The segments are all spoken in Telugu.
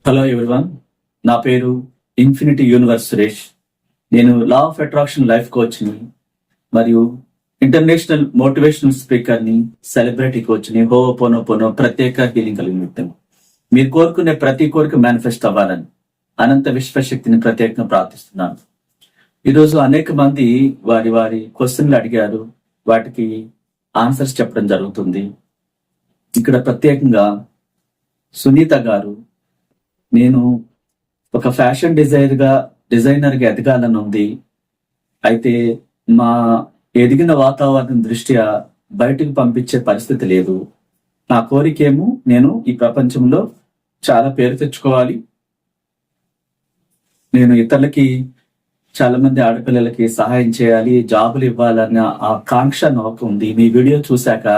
హలో ఎవ్రీవన్, నా పేరు ఇన్ఫినిటీ యూనివర్స్ సురేష్. నేను లా ఆఫ్ అట్రాక్షన్ లైఫ్ కోచ్ని మరియు ఇంటర్నేషనల్ మోటివేషనల్ స్పీకర్ని, సెలబ్రిటీ కోచ్ని, హోపోనోపోనో ప్రత్యేక హీలింగ్ కలిగిన వ్యక్తిని. మీరు కోరుకునే ప్రతి కోరిక మేనిఫెస్ట్ అవ్వాలని అనంత విశ్వశక్తిని ప్రత్యేకంగా ప్రార్థిస్తున్నాను. ఈరోజు అనేక మంది వారి వారి క్వశ్చన్లు అడిగారు, వాటికి ఆన్సర్స్ చెప్పడం జరుగుతుంది. ఇక్కడ ప్రత్యేకంగా సునీత గారు, నేను ఒక ఫ్యాషన్ డిజైనర్గా ఎదగాలని ఉంది. అయితే మా ఎదిగిన వాతావరణం దృష్ట్యా బయటకు పంపించే పరిస్థితి లేదు. నా కోరికేమో నేను ఈ ప్రపంచంలో చాలా పేరు తెచ్చుకోవాలి. నేను ఇతరులకి, చాలా మంది ఆడపిల్లలకి సహాయం చేయాలి, జాబులు ఇవ్వాలన్న ఆ కాంక్ష నాకు ఉంది. మీ వీడియో చూశాక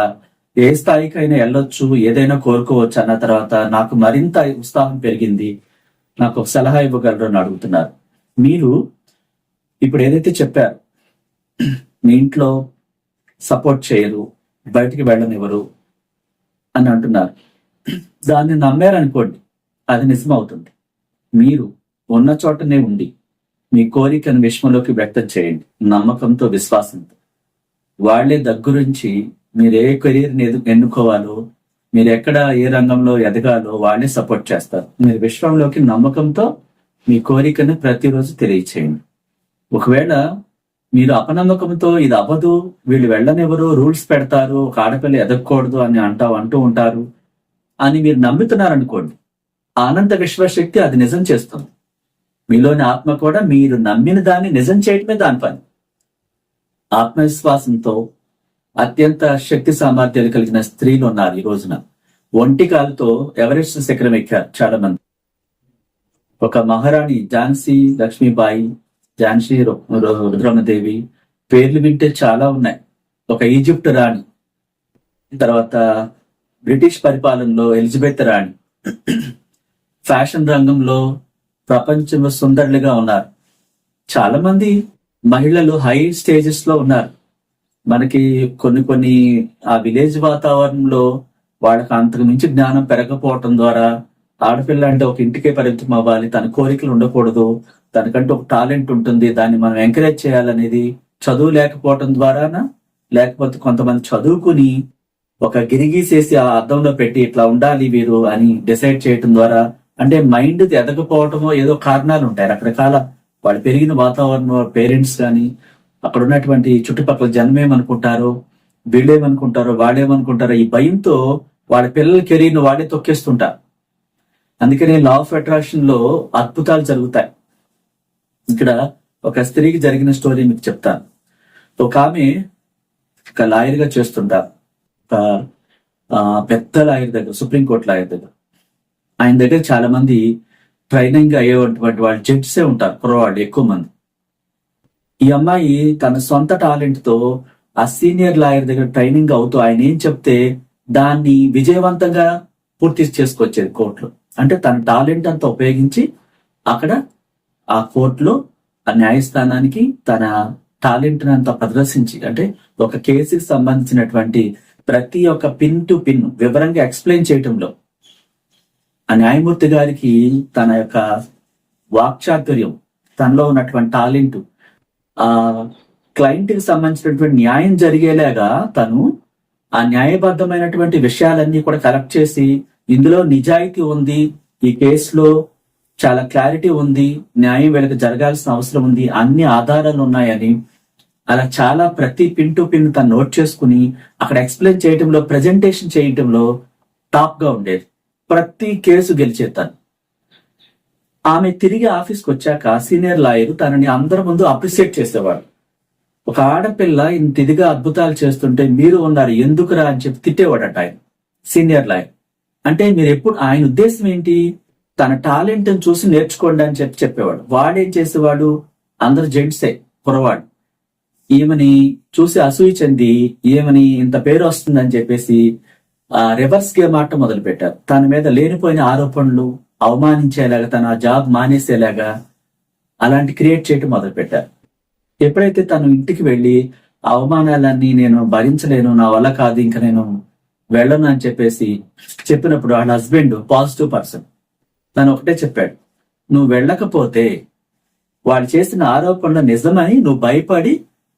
ఏ స్థాయికైనా వెళ్ళొచ్చు, ఏదైనా కోరుకోవచ్చు అన్న తర్వాత నాకు మరింత ఉత్సాహం పెరిగింది. నాకు ఒక సలహా ఇవ్వగలరు అని అడుగుతున్నారు. మీరు ఇప్పుడు ఏదైతే చెప్పారు, మీ ఇంట్లో సపోర్ట్ చేయరు, బయటికి వెళ్ళనివ్వరు అని అంటున్నారు, దాన్ని నమ్మారనుకోండి, అది నిజమవుతుంది. మీరు ఉన్న చోటనే ఉండి మీ కోరికను విశ్వంలోకి వ్యక్తం చేయండి, నమ్మకంతో, విశ్వాసంతో. వాళ్లే దగ్గరుంచి మీరు ఏ కెరీర్ని ఎన్నుకోవాలో, మీరు ఎక్కడ ఏ రంగంలో ఎదగాలో వాళ్ళే సపోర్ట్ చేస్తారు. మీరు విశ్వంలోకి నమ్మకంతో మీ కోరికను ప్రతిరోజు తెలియచేయండి. ఒకవేళ మీరు అపనమ్మకంతో ఇది అవ్వదు, వీళ్ళు వెళ్ళనివ్వరు, రూల్స్ పెడతారు, ఒక ఆడపిల్ల ఎదగకూడదు అని అంటూ ఉంటారు అని మీరు నమ్ముతున్నారనుకోండి, అనంత విశ్వశక్తి అది నిజం చేస్తుంది. మీలోని ఆత్మ కూడా మీరు నమ్మిన దాన్ని నిజం చేయటమే దాని పని. ఆత్మవిశ్వాసంతో అత్యంత శక్తి సామర్థ్యాలు కలిగిన స్త్రీలు ఉన్నారు ఈ రోజున. ఒంటికాలతో ఎవరెస్ట్ శిఖరం ఎక్కారు చాలా మంది. ఒక మహారాణి ఝాన్సీ లక్ష్మీబాయి, ఝాన్సీ రుద్రమదేవి పేర్లు వింటే చాలా ఉన్నాయి. ఒక ఈజిప్ట్ రాణి, తర్వాత బ్రిటిష్ పరిపాలనలో ఎలిజబెత్ రాణి, ఫ్యాషన్ రంగంలో ప్రపంచంలో సుందరులుగా ఉన్నారు. చాలా మంది మహిళలు హై స్టేజెస్ లో ఉన్నారు. మనకి కొన్ని ఆ విలేజ్ వాతావరణంలో వాళ్ళకి అంతకు మించి జ్ఞానం పెరగకపోవటం ద్వారా, ఆడపిల్ల అంటే ఒక ఇంటికే పరిమితం అవ్వాలి, తన కోరికలు ఉండకూడదు, తనకంటే ఒక టాలెంట్ ఉంటుంది, దాన్ని మనం ఎంకరేజ్ చేయాలనేది చదువు లేకపోవటం ద్వారానా, లేకపోతే కొంతమంది చదువుకుని ఒక గిరిగీసేసి ఆ అర్థంలో పెట్టి ఇట్లా ఉండాలి వీరు అని డిసైడ్ చేయటం ద్వారా, అంటే మైండ్ ఎదగకపోవటమో ఏదో కారణాలు ఉంటాయి రకరకాల. వాళ్ళు పెరిగిన వాతావరణం, పేరెంట్స్ కానీ, అక్కడ ఉన్నటువంటి చుట్టుపక్కల జన్మేమనుకుంటారో, వీళ్ళేమనుకుంటారో, వాళ్ళేమనుకుంటారో, ఈ భయంతో వాళ్ళ పిల్లల కెరీర్ను వాళ్ళే తొక్కేస్తుంటారు. అందుకనే లా ఆఫ్ అట్రాక్షన్ లో అద్భుతాలు జరుగుతాయి. ఇక్కడ ఒక స్త్రీకి జరిగిన స్టోరీ మీకు చెప్తాను. ఒక ఆమె ఒక లాయర్ గా చేస్తుంటారు, ఒక పెద్ద లాయర్ దగ్గర, సుప్రీంకోర్టు లాయర్ దగ్గర. ఆయన దగ్గర చాలా మంది ట్రైనింగ్ అయ్యేటువంటి వాళ్ళు జడ్జిసే ఉంటారు, కుర్రవాళ్ళు ఎక్కువ మంది. ఈ అమ్మాయి తన సొంత టాలెంట్ తో ఆ సీనియర్ లాయర్ దగ్గర ట్రైనింగ్ అవుతూ ఆయన ఏం చెప్తే దాన్ని విజయవంతంగా పూర్తి చేసుకొచ్చేది కోర్టులో. అంటే తన టాలెంట్ అంతా ఉపయోగించి అక్కడ ఆ కోర్టులో, ఆ న్యాయస్థానానికి తన టాలెంట్ అంతా ప్రదర్శించి, అంటే ఒక కేసుకి సంబంధించినటువంటి ప్రతి ఒక్క పిన్ టు పిన్ వివరంగా ఎక్స్ప్లెయిన్ చేయటంలో ఆ న్యాయమూర్తి గారికి తన యొక్క వాక్చాతుర్యం, తనలో ఉన్నటువంటి టాలెంట్, ఆ క్లయింట్ కి సంబంధించినటువంటి న్యాయం జరిగేలాగా తను ఆ న్యాయబద్ధమైనటువంటి విషయాలన్నీ కూడా కలెక్ట్ చేసి, ఇందులో నిజాయితీ ఉంది, ఈ కేసులో చాలా క్లారిటీ ఉంది, న్యాయం వీళ్ళకి జరగాల్సిన అవసరం ఉంది, అన్ని ఆధారాలు ఉన్నాయని అలా చాలా ప్రతి పిన్ టు పిన్ తను నోట్ చేసుకుని అక్కడ ఎక్స్ప్లెయిన్ చేయటంలో, ప్రజెంటేషన్ చేయటంలో టాప్ గా ఉండేది. ప్రతి కేసు గెలిచేతాను. ఆమె తిరిగి ఆఫీస్కి వచ్చాక సీనియర్ లాయర్ తనని అందరి ముందు అప్రిషియేట్ చేసేవాడు. ఒక ఆడపిల్ల ఇంత ఇదిగా అద్భుతాలు చేస్తుంటే మీరు ఉన్నారు, ఎందుకురా అని చెప్పి తిట్టేవాడట ఆయన, సీనియర్ లాయర్. అంటే మీరు ఎప్పుడు, ఆయన ఉద్దేశం ఏంటి, తన టాలెంట్ చూసి నేర్చుకోండి అని చెప్పేవాడు. వాడేం చేసేవాడు, అందరు జెంట్సే, కురవాడు, ఈమెని చూసి అసూయ చెంది ఈమెని ఇంత పేరు వస్తుందని చెప్పేసి రివర్స్ గేమ్ ఆట మొదలు పెట్టారు. తన మీద లేనిపోయిన ఆరోపణలు, అవమానించేలాగా, తన జాబ్ మానేసేలాగా అలాంటి క్రియేట్ చేయటం మొదలు పెట్టారు. ఎప్పుడైతే తను ఇంటికి వెళ్ళి అవమానాలన్నీ నేను భరించలేను, నా వల్ల కాదు, ఇంకా నేను వెళ్ళను అని చెప్పేసి చెప్పినప్పుడు వాళ్ళ హస్బెండ్ పాజిటివ్ పర్సన్, తను ఒకటే చెప్పాడు, నువ్వు వెళ్ళకపోతే వాడు చేసిన ఆరోపణలు నిజమని నువ్వు భయపడి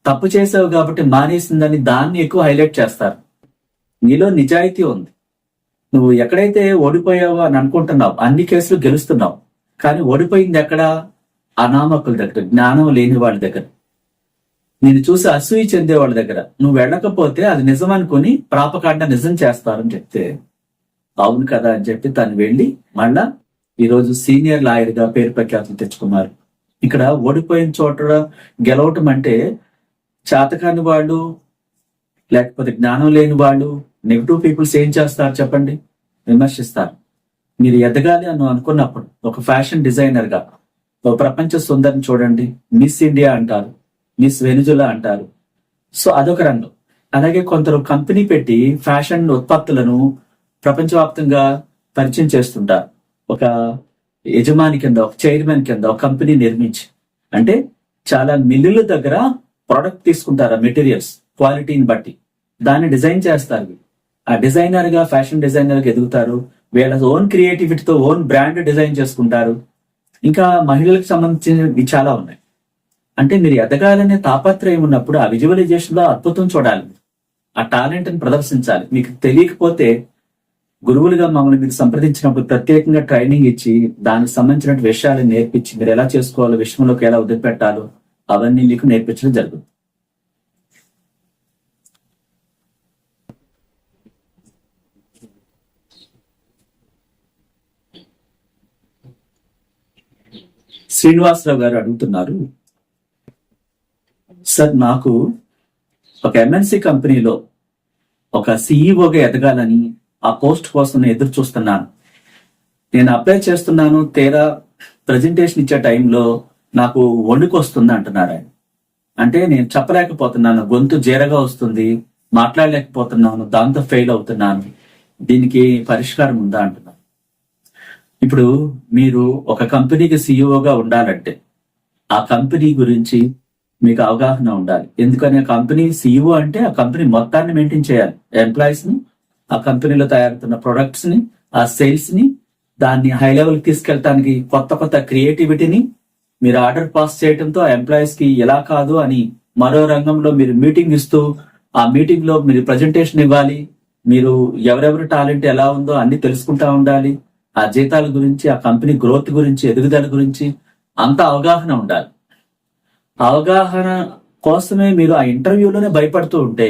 తప్పు చేసావు కాబట్టి మానేసిందని దాన్ని ఎక్కువ హైలైట్ చేస్తారు. నీలో నిజాయితీ ఉంది. నువ్వు ఎక్కడైతే ఓడిపోయావో అని అనుకుంటున్నావు, అన్ని కేసులు గెలుస్తున్నావు, కానీ ఓడిపోయింది ఎక్కడ? అనామకుల దగ్గర, జ్ఞానం లేని వాళ్ళ దగ్గర, నేను చూసి అసూయ చెందే వాళ్ళ దగ్గర. నువ్వు వెళ్ళకపోతే అది నిజం అనుకుని ప్రాపకాండ నిజం చేస్తారని చెప్తే, అవును కదా అని చెప్పి తను వెళ్ళి మళ్ళా ఈరోజు సీనియర్ లాయర్ గా పేరు ప్రఖ్యాతులు తెచ్చుకున్నారు. ఇక్కడ ఓడిపోయిన చోట గెలవటం అంటే చేతకాని వాళ్ళు, లేకపోతే జ్ఞానం లేని వాళ్ళు, నెగిటివ్ పీపుల్స్ ఏం చేస్తారు చెప్పండి? విమర్శిస్తారు. మీరు ఎదగాలి అని అనుకున్నప్పుడు ఒక ఫ్యాషన్ డిజైనర్ గా ఒక ప్రపంచ సుందరిని చూడండి, మిస్ ఇండియా అంటారు, మిస్ వెనిజులా అంటారు. సో అదొక రంగం. అలాగే కొందరు కంపెనీ పెట్టి ఫ్యాషన్ ఉత్పత్తులను ప్రపంచవ్యాప్తంగా పరిచయం చేస్తుంటారు. ఒక యజమాని కింద, ఒక చైర్మన్ కింద ఒక కంపెనీ నిర్మించి, అంటే చాలా మిల్లుల దగ్గర ప్రొడక్ట్ తీసుకుంటారు, ఆ మెటీరియల్స్ క్వాలిటీని బట్టి దాన్ని డిజైన్ చేస్తారు. ఆ డిజైనర్ గా, ఫ్యాషన్ డిజైనర్ గా ఎదుగుతారు. వీళ్ళ ఓన్ క్రియేటివిటీతో ఓన్ బ్రాండ్ డిజైన్ చేసుకుంటారు. ఇంకా మహిళలకు సంబంధించినవి చాలా ఉన్నాయి. అంటే మీరు ఎదగాలనే తాపత్రయం ఉన్నప్పుడు ఆ విజువలైజేషన్ లో అద్భుతం చూడాలి, ఆ టాలెంట్ ని ప్రదర్శించాలి. మీకు తెలియకపోతే గురువులుగా మమ్మల్ని మీరు సంప్రదించినప్పుడు ప్రత్యేకంగా ట్రైనింగ్ ఇచ్చి దానికి సంబంధించిన విషయాలు నేర్పించి మీరు ఎలా చేసుకోవాలో, విషయంలోకి ఎలా వదిలిపెట్టాలో అవన్నీ మీకు నేర్పించడం జరుగుతుంది. శ్రీనివాసరావు గారు అడుగుతున్నారు, సార్ నాకు ఒక ఎంఎన్సి కంపెనీలో ఒక సిఇఓగా ఎదగాలని ఆ పోస్ట్ కోసం నేను ఎదురు చూస్తున్నాను. నేను అప్లై చేస్తున్నాను, తీరా ప్రజెంటేషన్ ఇచ్చే టైంలో నాకు వణుకు వస్తుంది అంటున్నారు ఆయన. అంటే నేను చెప్పలేకపోతున్నాను, గొంతు జీరగా వస్తుంది, మాట్లాడలేకపోతున్నాను, దాంతో ఫెయిల్ అవుతున్నాను, దీనికి పరిష్కారం ఉందా అంటున్నాను. ఇప్పుడు మీరు ఒక కంపెనీకి సిఇఓగా ఉండాలంటే ఆ కంపెనీ గురించి మీకు అవగాహన ఉండాలి. ఎందుకని ఆ కంపెనీ సిఇఓ అంటే ఆ కంపెనీ మొత్తాన్ని మెయింటైన్ చేయాలి. ఎంప్లాయీస్ ని, ఆ కంపెనీలో తయారవుతున్న ప్రొడక్ట్స్ ని, ఆ సేల్స్ ని, దాన్ని హై లెవెల్ తీసుకెళ్ళటానికి కొత్త కొత్త క్రియేటివిటీని మీరు ఆర్డర్ పాస్ చేయడంతో ఆ ఎంప్లాయీస్ కి ఎలా కాదు అని మరో రంగంలో మీరు మీటింగ్ ఇస్తూ ఆ మీటింగ్ లో మీరు ప్రజెంటేషన్ ఇవ్వాలి. మీరు ఎవరెవరి టాలెంట్ ఎలా ఉందో అన్ని తెలుసుకుంటా ఉండాలి. ఆ జీతాల గురించి, ఆ కంపెనీ గ్రోత్ గురించి, ఎదుగుదల గురించి అంత అవగాహన ఉండాలి. అవగాహన కోసమే మీరు ఆ ఇంటర్వ్యూలోనే భయపడుతూ ఉంటే,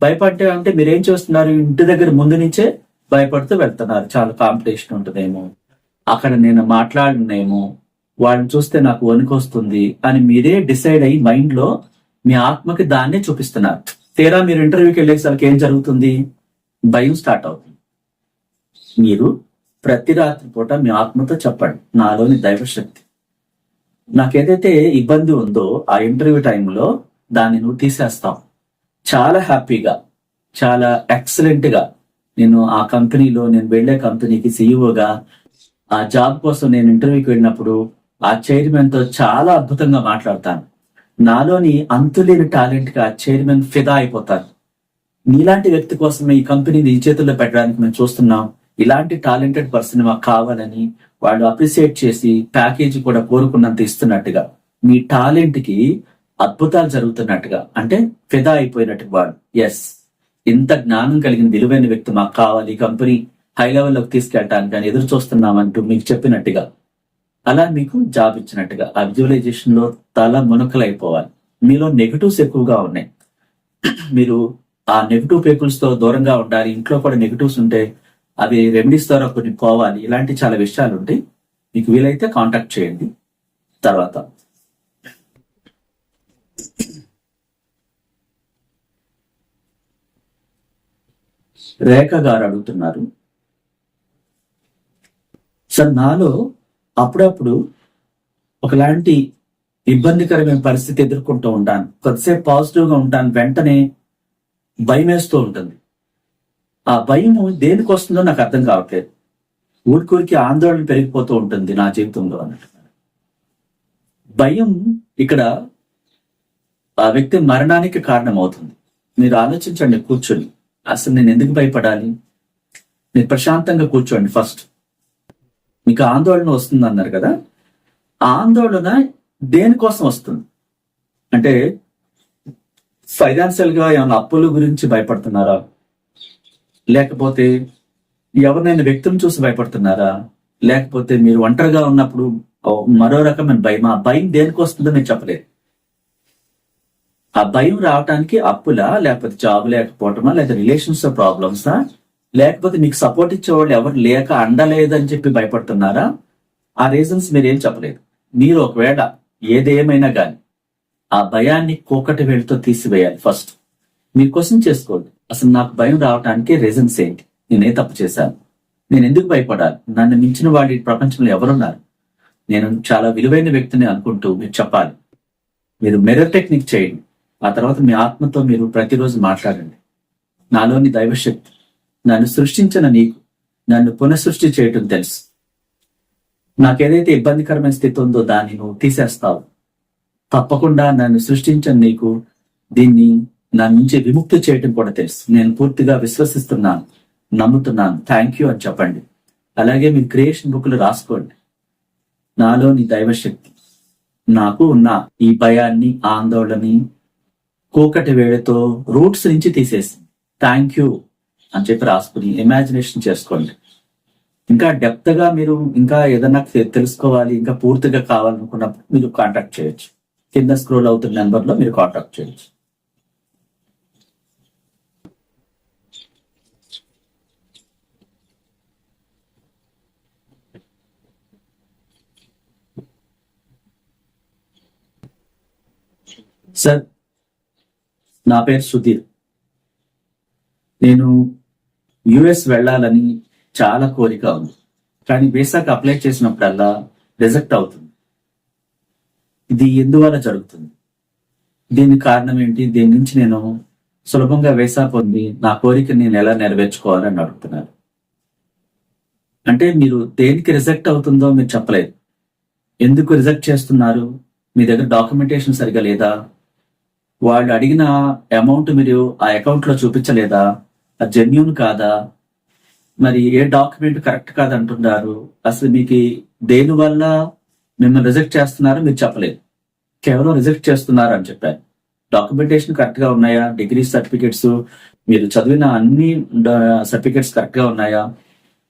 భయపడితే అంటే మీరేం చేస్తున్నారు? ఇంటి దగ్గర ముందు నుంచే భయపడుతూ వెళ్తున్నారు. చాలా కాంపిటీషన్ ఉంటుందేమో, అక్కడ నేను మాట్లాడినేమో, వాళ్ళని చూస్తే నాకు వణుకు వస్తుంది అని మీరే డిసైడ్ అయ్యి మైండ్ లో మీ ఆత్మకి దాన్నే చూపిస్తున్నారు. తీరా మీరు ఇంటర్వ్యూకి వెళ్ళేసరికి ఏం జరుగుతుంది? భయం స్టార్ట్ అవుతుంది. మీరు ప్రతి రాత్రి పూట మీ ఆత్మతో చెప్పండి, నాలోని దైవశక్తి, నాకేదైతే ఇబ్బంది ఉందో ఆ ఇంటర్వ్యూ టైంలో దాన్ని నువ్వు తీసేస్తావు. చాలా హ్యాపీగా, చాలా ఎక్సలెంట్ గా నేను ఆ కంపెనీలో, నేను వెళ్లే కంపెనీకి సిఇఓగా ఆ జాబ్ కోసం నేను ఇంటర్వ్యూకి వెళ్ళినప్పుడు ఆ చైర్మన్ తో చాలా అద్భుతంగా మాట్లాడతాను. నాలోని అంతులేని టాలెంట్ గా చైర్మన్ ఫిదా అయిపోతారు. నీలాంటి వ్యక్తి కోసమే ఈ కంపెనీని ఈ చేతుల్లో పెట్టడానికి మేము చూస్తున్నాం, ఇలాంటి టాలెంటెడ్ పర్సన్ మాకు కావాలని వాళ్ళు అప్రిసియేట్ చేసి ప్యాకేజీ కూడా కోరుకున్నంత ఇస్తున్నట్టుగా, మీ టాలెంట్ కి అద్భుతాలు జరుగుతున్నట్టుగా, అంటే ఫిదా అయిపోయినట్టు వాడు, ఎస్ ఇంత జ్ఞానం కలిగిన విలువైన వ్యక్తి మాకు కావాలి, ఈ కంపెనీ హై లెవెల్లోకి తీసుకెళ్ళటానికి అని ఎదురు చూస్తున్నామంటూ మీకు చెప్పినట్టుగా, అలా మీకు జాబ్ ఇచ్చినట్టుగా ఆ విజువలైజేషన్ లో తల మునకలైపోవాలి. మీలో నెగటివ్స్ ఎక్కువగా ఉన్నాయి, మీరు ఆ నెగటివ్ పీపుల్స్ తో దూరంగా ఉండాలి. ఇంట్లో కూడా నెగటివ్స్ ఉంటే అవి రెమెడీస్ ద్వారా కొన్ని పోవాలి. ఇలాంటి చాలా విషయాలు ఉంటాయి. మీకు వీలైతే కాంటాక్ట్ చేయండి. తర్వాత రేఖ గారు అడుగుతున్నారు, సార్ నాలో అప్పుడప్పుడు ఒకలాంటి ఇబ్బందికరమైన పరిస్థితి ఎదుర్కొంటూ ఉంటాను. కొద్దిసేపు పాజిటివ్ గా ఉంటాను, వెంటనే భయం వేస్తూ ఉంటుంది. ఆ భయం దేనికి వస్తుందో నాకు అర్థం కావట్లేదు. ఊరికి ఆందోళన పెరిగిపోతూ ఉంటుంది నా జీవితంలో అన్నట్టు. భయం ఇక్కడ ఆ వ్యక్తి మరణానికి కారణమవుతుంది. మీరు ఆలోచించండి కూర్చొని, అసలు నేను ఎందుకు భయపడాలి? మీరు ప్రశాంతంగా కూర్చోండి. ఫస్ట్ మీకు ఆందోళన వస్తుంది అన్నారు కదా, ఆ ఆందోళన దేనికోసం వస్తుంది అంటే ఫైనాన్షియల్ గా ఏమైనా అప్పుల గురించి భయపడుతున్నారా, లేకపోతే ఎవరినైనా వ్యక్తిని చూసి భయపడుతున్నారా, లేకపోతే మీరు ఒంటరిగా ఉన్నప్పుడు మరో రకమైన భయం. ఆ భయం దేనికి వస్తుందో నేను చెప్పలేదు. ఆ భయం రావడానికి అప్పులా, లేకపోతే జాబ్ లేకపోవటమా, లేదా రిలేషన్స్ ప్రాబ్లమ్సా, లేకపోతే మీకు సపోర్ట్ ఇచ్చేవాళ్ళు ఎవరు లేక అండలేదని చెప్పి భయపడుతున్నారా? ఆ రీజన్స్ మీరేం చెప్పలేదు. మీరు ఒకవేళ ఏదేమైనా కానీ ఆ భయాన్ని కూకటి వేళ్ళతో తీసివేయాలి. ఫస్ట్ మీరు క్వశ్చన్ చేసుకోండి, అసలు నాకు భయం రావడానికి రీజన్స్ ఏంటి, నేనే తప్పు చేశాను, నేను ఎందుకు భయపడాలి, నన్ను మించిన వాళ్ళు ఈ ప్రపంచంలో ఎవరున్నారు, నేను చాలా విలువైన వ్యక్తిని అనుకుంటూ మీరు చెప్పాలి. మీరు మిర్రర్ టెక్నిక్ చేయండి. ఆ తర్వాత మీ ఆత్మతో మీరు ప్రతిరోజు మాట్లాడండి. నాలోని దైవశక్తి, నన్ను సృష్టించిన నీకు నన్ను పునఃసృష్టి చేయటం తెలుసు. నాకేదైతే ఇబ్బందికరమైన స్థితి ఉందో దాన్ని నువ్వు తీసేస్తావు. తప్పకుండా నన్ను సృష్టించిన నీకు దీన్ని నా నుంచి విముక్తి చేయటం కూడా తెలుసు. నేను పూర్తిగా విశ్వసిస్తున్నాను, నమ్ముతున్నాను, థ్యాంక్ యూ అని చెప్పండి. అలాగే మీరు క్రియేషన్ బుక్లు రాసుకోండి. నాలోని దైవశక్తి నాకు ఉన్న ఈ భయాన్ని, ఆందోళనని కూకటి వేళతో రూట్స్ నుంచి తీసేసి థ్యాంక్ యూ అని చెప్పి రాసుకుని ఇమాజినేషన్ చేసుకోండి. ఇంకా డెప్త్ గా మీరు ఇంకా ఏదన్నా తెలుసుకోవాలి, ఇంకా పూర్తిగా కావాలనుకున్నప్పుడు మీరు కాంటాక్ట్ చేయొచ్చు. కింద స్క్రోల్ అవుతున్న నెంబర్ లో మీరు కాంటాక్ట్ చేయొచ్చు. సార్, నా పేరు సుధీర్. నేను యుఎస్ వెళ్ళాలని చాలా కోరిక ఉంది, కానీ వీసాకి అప్లై చేసినప్పుడల్లా రిజెక్ట్ అవుతుంది. ఇది ఎందువల్ల జరుగుతుంది, దీనికి కారణం ఏంటి, దీని నుంచి నేను సులభంగా వీసా పొంది నా కోరికని నేను ఎలా నెరవేర్చుకోవాలని అడుగుతున్నాను. అంటే మీరు దేనికి రిజెక్ట్ అవుతుందో మీరు చెప్పలేదు. ఎందుకు రిజెక్ట్ చేస్తున్నారు? మీ దగ్గర డాక్యుమెంటేషన్ సరిగా లేదా, వాళ్ళు అడిగిన అమౌంట్ మీరు ఆ అకౌంట్ లో చూపించలేదా, అది జెన్యూన్ కాదా, మరి ఏ డాక్యుమెంట్ కరెక్ట్ కాదంటున్నారు, అసలు మీకు దేని వల్ల మిమ్మల్ని రిజెక్ట్ చేస్తున్నారో మీరు చెప్పలేదు. కేవలం రిజెక్ట్ చేస్తున్నారు అని చెప్పారు. డాక్యుమెంటేషన్ కరెక్ట్ గా ఉన్నాయా, డిగ్రీ సర్టిఫికెట్స్, మీరు చదివిన అన్ని సర్టిఫికెట్స్ కరెక్ట్ గా ఉన్నాయా,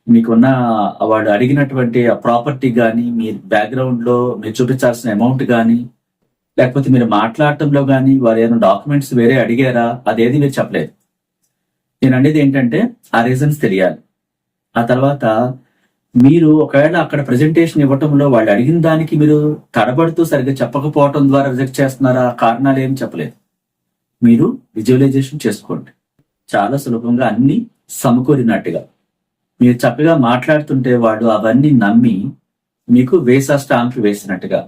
మీకున్న వాళ్ళు అడిగినటువంటి ఆ ప్రాపర్టీ కానీ, మీ బ్యాక్గ్రౌండ్ లో మీరు చూపించాల్సిన అమౌంట్ కానీ, లేకపోతే మీరు మాట్లాడటంలో కానీ వారు ఏమైనా డాక్యుమెంట్స్ వేరే అడిగారా, అదేది మీరు చెప్పలేదు. నేను అనేది ఏంటంటే ఆ రీజన్స్ తెలియాలి. ఆ తర్వాత మీరు ఒకవేళ అక్కడ ప్రెజెంటేషన్ ఇవ్వటంలో వాళ్ళు అడిగిన దానికి మీరు తడబడుతూ సరిగ్గా చెప్పకపోవటం ద్వారా రిజెక్ట్ చేస్తున్నారా, కారణాలు ఏం చెప్పలేదు. మీరు విజువలైజేషన్ చేసుకోండి. చాలా సులభంగా అన్ని సమకూరినట్టుగా మీరు చక్కగా మాట్లాడుతుంటే వాళ్ళు అవన్నీ నమ్మి మీకు వీసా స్టాంప్ వేసినట్టుగా,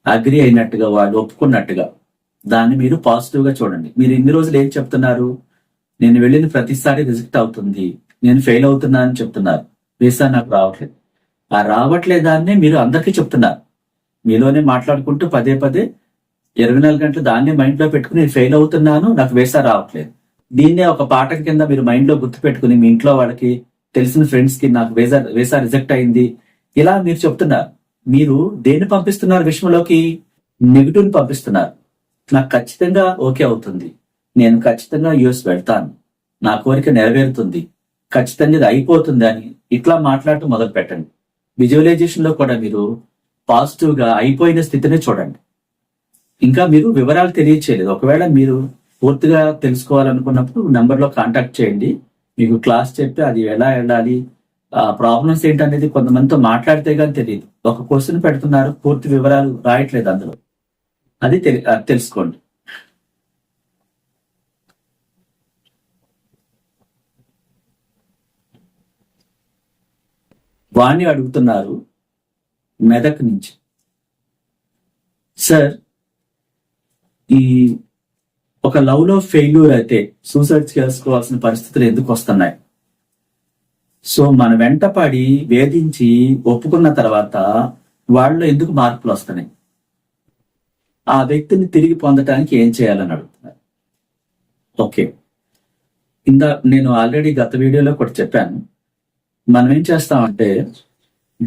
అగ్రి అయినట్టుగా, వాళ్ళు ఒప్పుకున్నట్టుగా దాన్ని మీరు పాజిటివ్ గా చూడండి. మీరు ఇన్ని రోజులు ఏం చెప్తున్నారు, నేను వెళ్ళిన ప్రతిసారి రిజెక్ట్ అవుతుంది, నేను ఫెయిల్ అవుతున్నా అని చెప్తున్నారు, వీసా నాకు రావట్లేదు. ఆ రావట్లేదాన్నే మీరు అందరికీ చెప్తున్నారు. మీలోనే మాట్లాడుకుంటూ పదే పదే 24 గంటలు దాన్నే మైండ్ లో పెట్టుకుని నేను ఫెయిల్ అవుతున్నాను, నాకు వీసా రావట్లేదు. దీన్నే ఒక పాఠం కింద మీరు మైండ్ లో గుర్తు పెట్టుకుని మీ ఇంట్లో వాళ్ళకి, తెలిసిన ఫ్రెండ్స్ కి నాకు వీసా రిజెక్ట్ అయింది ఇలా మీరు చెప్తున్నారు. మీరు దేన్ని పంపిస్తున్నారు విషయంలోకి? నెగిటివ్ ని పంపిస్తున్నారు. నాకు ఖచ్చితంగా ఓకే అవుతుంది, నేను ఖచ్చితంగా యుఎస్ వెళ్తాను, నా కోరిక నెరవేరుతుంది, ఖచ్చితంగా ఇది అయిపోతుంది అని ఇట్లా మాట్లాడటం మొదలు పెట్టండి. విజువలైజేషన్ లో కూడా మీరు పాజిటివ్ గా అయిపోయిన స్థితిని చూడండి. ఇంకా మీరు వివరాలు తెలియచేయలేదు. ఒకవేళ మీరు పూర్తిగా తెలుసుకోవాలనుకున్నప్పుడు నెంబర్ లో కాంటాక్ట్ చేయండి. మీకు క్లాస్ చెప్పి అది ఎలా వెళ్ళాలి, ఆ ప్రాబ్లమ్స్ ఏంటనేది కొంతమందితో మాట్లాడితే గానీ తెలియదు. ఒక క్వశ్చన్ పెడుతున్నారు, పూర్తి వివరాలు రాయట్లేదు అందులో, అది తెలుసుకోండి. వాణ్ణి అడుగుతున్నారు మెదక్ నుంచి, సార్ ఈ ఒక లవ్ లో ఫెయిల్యూర్ అయితే సూసైడ్ చేసుకోవాల్సిన పరిస్థితులు ఎందుకు వస్తున్నాయి? సో మన వెంట పడి వేధించి ఒప్పుకున్న తర్వాత వాళ్ళు ఎందుకు మార్పులు వస్తున్నాయి? ఆ వ్యక్తిని తిరిగి పొందటానికి ఏం చేయాలని అడుగుతున్నారు. ఓకే, నేను ఆల్రెడీ గత వీడియోలో కూడా చెప్పాను. మనం ఏం చేస్తామంటే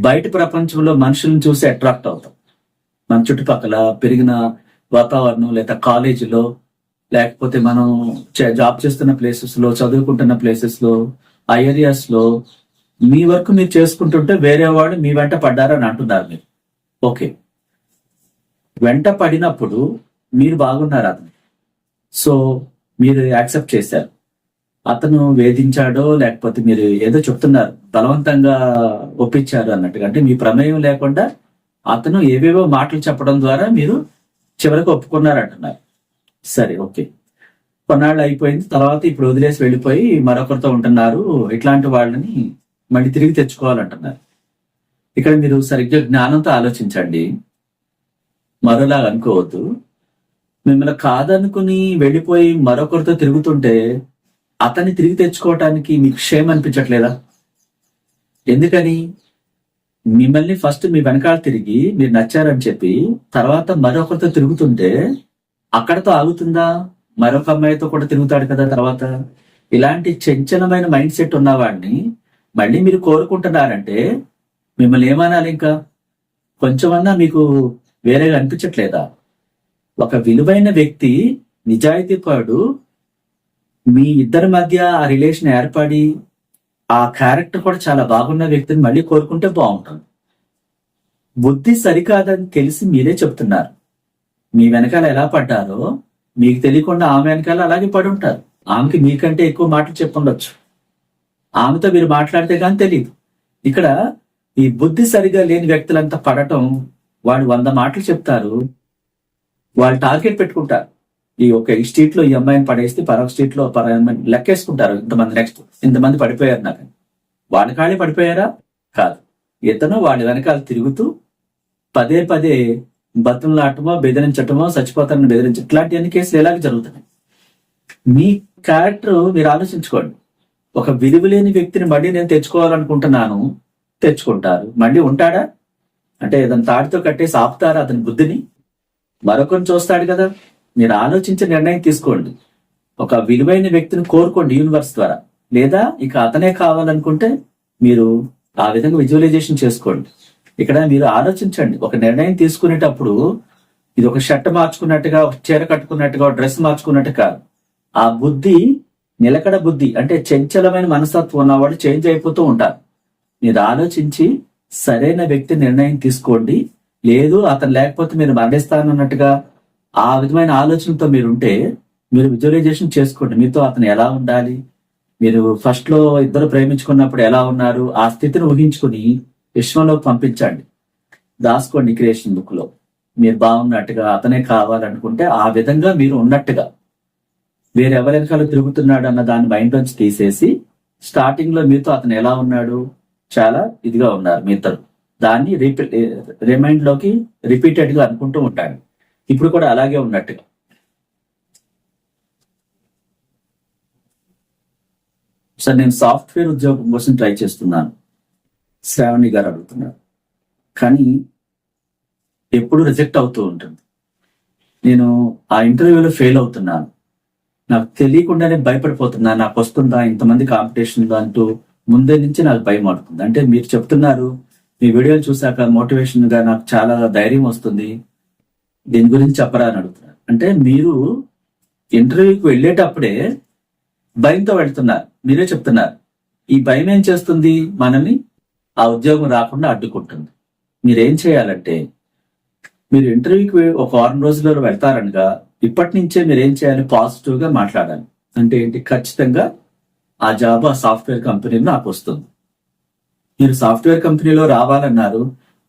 బయట ప్రపంచంలో మనుషులను చూసి అట్రాక్ట్ అవుతాం. మన చుట్టుపక్కల పెరిగిన వాతావరణం, లేదా కాలేజీలో, లేకపోతే మనం జాబ్ చేస్తున్న ప్లేసెస్ లో, చదువుకుంటున్న ప్లేసెస్ లో, ఆ ఏరియాస్ లో మీ వర్క్ మీరు చేసుకుంటుంటే వేరే వాడు మీ వెంట పడ్డారని అంటున్నారు మీరు. ఓకే, వెంట పడినప్పుడు మీరు బాగున్నారు అతను, సో మీరు యాక్సెప్ట్ చేశారు. అతను వేధించాడో లేకపోతే మీరు ఏదో చెప్తున్నారు, బలవంతంగా ఒప్పించారు అన్నట్టుగా, అంటే మీ ప్రమేయం లేకుండా అతను ఏవేవో మాటలు చెప్పడం ద్వారా మీరు చివరికి ఒప్పుకున్నారు అంటున్నారు. సరే, ఓకే, కొన్నాళ్ళు అయిపోయింది, తర్వాత ఇప్పుడు వదిలేసి వెళ్ళిపోయి మరొకరితో ఉంటున్నారు. ఇట్లాంటి వాళ్ళని మళ్ళీ తిరిగి తెచ్చుకోవాలంటున్నారు. ఇక్కడ మీరు సరిగ్గా జ్ఞానంతో ఆలోచించండి, మరోలాగా అనుకోవద్దు. మిమ్మల్ని కాదనుకుని వెళ్ళిపోయి మరొకరితో తిరుగుతుంటే అతన్ని తిరిగి తెచ్చుకోవటానికి మీకు క్షేమ అనిపించట్లేదా? ఎందుకని? మిమ్మల్ని ఫస్ట్ మీ వెనకాల తిరిగి మీరు నచ్చారని చెప్పి తర్వాత మరొకరితో తిరుగుతుంటే అక్కడతో ఆగుతుందా? మరొక అమ్మాయితో కూడా తిరుగుతాడు కదా తర్వాత. ఇలాంటి చంచలమైన మైండ్ సెట్ ఉన్నవాడిని మళ్ళీ మీరు కోరుకుంటున్నారంటే మిమ్మల్ని ఏమనాలి? ఇంకా కొంచెమన్నా మీకు వేరేగా అనిపించట్లేదా? ఒక విలువైన వ్యక్తి, నిజాయితీపరుడు, మీ ఇద్దరి మధ్య ఆ రిలేషన్ ఏర్పడి ఆ క్యారెక్టర్ కూడా చాలా బాగున్న వ్యక్తిని మళ్ళీ కోరుకుంటే బాగుంటుంది. బుద్ధి సరికాదని తెలిసి మీరే చెప్తున్నారు. మీ వెనకాల ఎలా పడ్డారో మీకు తెలియకుండా ఆమె వెనకాల అలాగే పడి ఉంటారు. ఆమెకి మీకంటే ఎక్కువ మాటలు చెప్పుండొచ్చు, ఆమెతో మీరు మాట్లాడితే కానీ తెలియదు. ఇక్కడ ఈ బుద్ధి సరిగా లేని వ్యక్తులంతా పడటం, వాడు 100 మాటలు చెప్తారు, వాళ్ళు టార్గెట్ పెట్టుకుంటారు. ఈ స్ట్రీట్ లో ఈ అమ్మాయిని పడేస్తే పరొక స్ట్రీట్ లో లెక్కేసుకుంటారు, ఇంతమంది నెక్స్ట్ ఇంతమంది పడిపోయారు. నాకు వాళ్ళ కాళ్ళే పడిపోయారా? కాదు, ఇతను వాళ్ళ వెనకాల తిరుగుతూ పదే పదే బతులాటమో, బెదిరించటమో, చచ్చిపోతారని బెదిరించడం, ఇట్లాంటి కేసులు ఎలాగ జరుగుతున్నాయి. మీ క్యారెక్టర్ మీరు ఆలోచించుకోండి. ఒక విలువలేని వ్యక్తిని మళ్ళీ నేను తెచ్చుకోవాలనుకుంటున్నాను, తెచ్చుకుంటారు. మళ్ళీ ఉంటాడా? అంటే ఏదైనా తాడితో కట్టేసి ఆపుతారా అతని బుద్ధిని? మరొకరిని చూస్తాడు కదా. మీరు ఆలోచించి నిర్ణయం తీసుకోండి. ఒక విలువైన వ్యక్తిని కోరుకోండి యూనివర్స్ ద్వారా, లేదా ఇక అతనే కావాలనుకుంటే మీరు ఆ విధంగా విజువలైజేషన్ చేసుకోండి. ఇక్కడ మీరు ఆలోచించండి. ఒక నిర్ణయం తీసుకునేటప్పుడు ఇది ఒక షర్ట్ మార్చుకున్నట్టుగా, ఒక చీర కట్టుకున్నట్టుగా, డ్రెస్ మార్చుకున్నట్టు కాదు. ఆ బుద్ధి నిలకడ బుద్ధి, అంటే చంచలమైన మనస్తత్వం ఉన్నవాళ్ళు చేంజ్ అయిపోతూ ఉంటారు. మీరు ఆలోచించి సరైన వ్యక్తి నిర్ణయం తీసుకోండి. లేదు అతను లేకపోతే మీరు మరణిస్తానన్నట్టుగా ఆ విధమైన ఆలోచనతో మీరుంటే మీరు విజువలైజేషన్ చేసుకోండి. మీతో అతను ఎలా ఉండాలి, మీరు ఫస్ట్ లో ఇద్దరు ప్రేమించుకున్నప్పుడు ఎలా ఉన్నారు, ఆ స్థితిని ఊహించుకుని విశ్వంలో పంపించండి, దాసుకోండి క్రియేషన్ బుక్ లో. మీరు బాగున్నట్టుగా అతనే కావాలనుకుంటే ఆ విధంగా మీరు ఉన్నట్టుగా, వేరెవరి వెనకాల తిరుగుతున్నాడు అన్న దాన్ని మైండ్ నుంచి తీసేసి స్టార్టింగ్ లో మీతో అతను ఎలా ఉన్నాడు, చాలా ఇదిగా ఉన్నారు మీ ఇద్దరు, దాన్ని రిమైండ్ లోకి రిపీటెడ్ గా అనుకుంటూ ఉంటాడు. ఇప్పుడు కూడా అలాగే ఉన్నట్టుగా. సార్ నేను సాఫ్ట్వేర్ ఉద్యోగం కోసం ట్రై చేస్తున్నాను, శ్రావణి గారు అడుగుతున్నారు, కానీ ఎప్పుడు రిజెక్ట్ అవుతూ ఉంటుంది. నేను ఆ ఇంటర్వ్యూలో ఫెయిల్ అవుతున్నాను, నాకు తెలియకుండానే భయపడిపోతున్నాను, నాకు వస్తుందా ఇంతమంది కాంపిటీషన్ అంటూ ముందే నుంచి నాకు భయం అవుతుంది. అంటే మీరు చెప్తున్నారు, మీ వీడియోలు చూసాక మోటివేషన్ గా నాకు చాలా ధైర్యం వస్తుంది, దీని గురించి చెప్పరా అని అడుగుతున్నారు. అంటే మీరు ఇంటర్వ్యూకి వెళ్ళేటప్పుడే భయంతో వెళ్తున్నారు, మీరే చెప్తున్నారు. ఈ భయం ఏం చేస్తుంది, మనల్ని ఆ ఉద్యోగం రాకుండా అడ్డుకుంటుంది. మీరేం చేయాలంటే, మీరు ఇంటర్వ్యూకి ఒక 6 రోజుల్లో వెళ్తారనగా ఇప్పటి నుంచే మీరేం చేయాలి, పాజిటివ్ గా మాట్లాడాలి. అంటే ఏంటి, ఖచ్చితంగా ఆ జాబ్ ఆ సాఫ్ట్వేర్ కంపెనీలో నాకు వస్తుంది. మీరు సాఫ్ట్వేర్ కంపెనీలో రావాలన్నారు,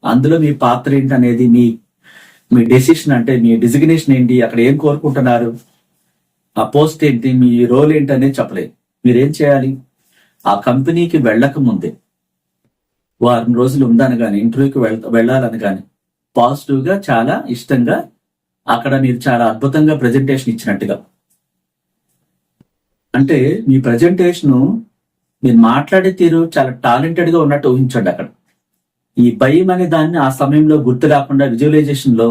అందులో మీ పాత్ర ఏంటి అనేది, మీ డెసిషన్ అంటే మీ డిజిగ్నేషన్ ఏంటి, అక్కడ ఏం కోరుకుంటున్నారు, ఆ పోస్ట్ ఏంటి, మీ రోల్ ఏంటి అనేది చెప్పలేదు. మీరేం చేయాలి, ఆ కంపెనీకి వెళ్ళక ముందే 1 రోజులు ఉందని కానీ ఇంటర్వ్యూకి వెళ్ళాలని కానీ పాజిటివ్ గా, చాలా ఇష్టంగా, అక్కడ మీరు చాలా అద్భుతంగా ప్రజెంటేషన్ ఇచ్చినట్టుగా, అంటే మీ ప్రజెంటేషన్, మీరు మాట్లాడే తీరు చాలా టాలెంటెడ్ గా ఉన్నట్టు ఊహించండి. అక్కడ ఈ భయం అనే దాన్ని ఆ సమయంలో గుర్తు రాకుండా విజువలైజేషన్ లో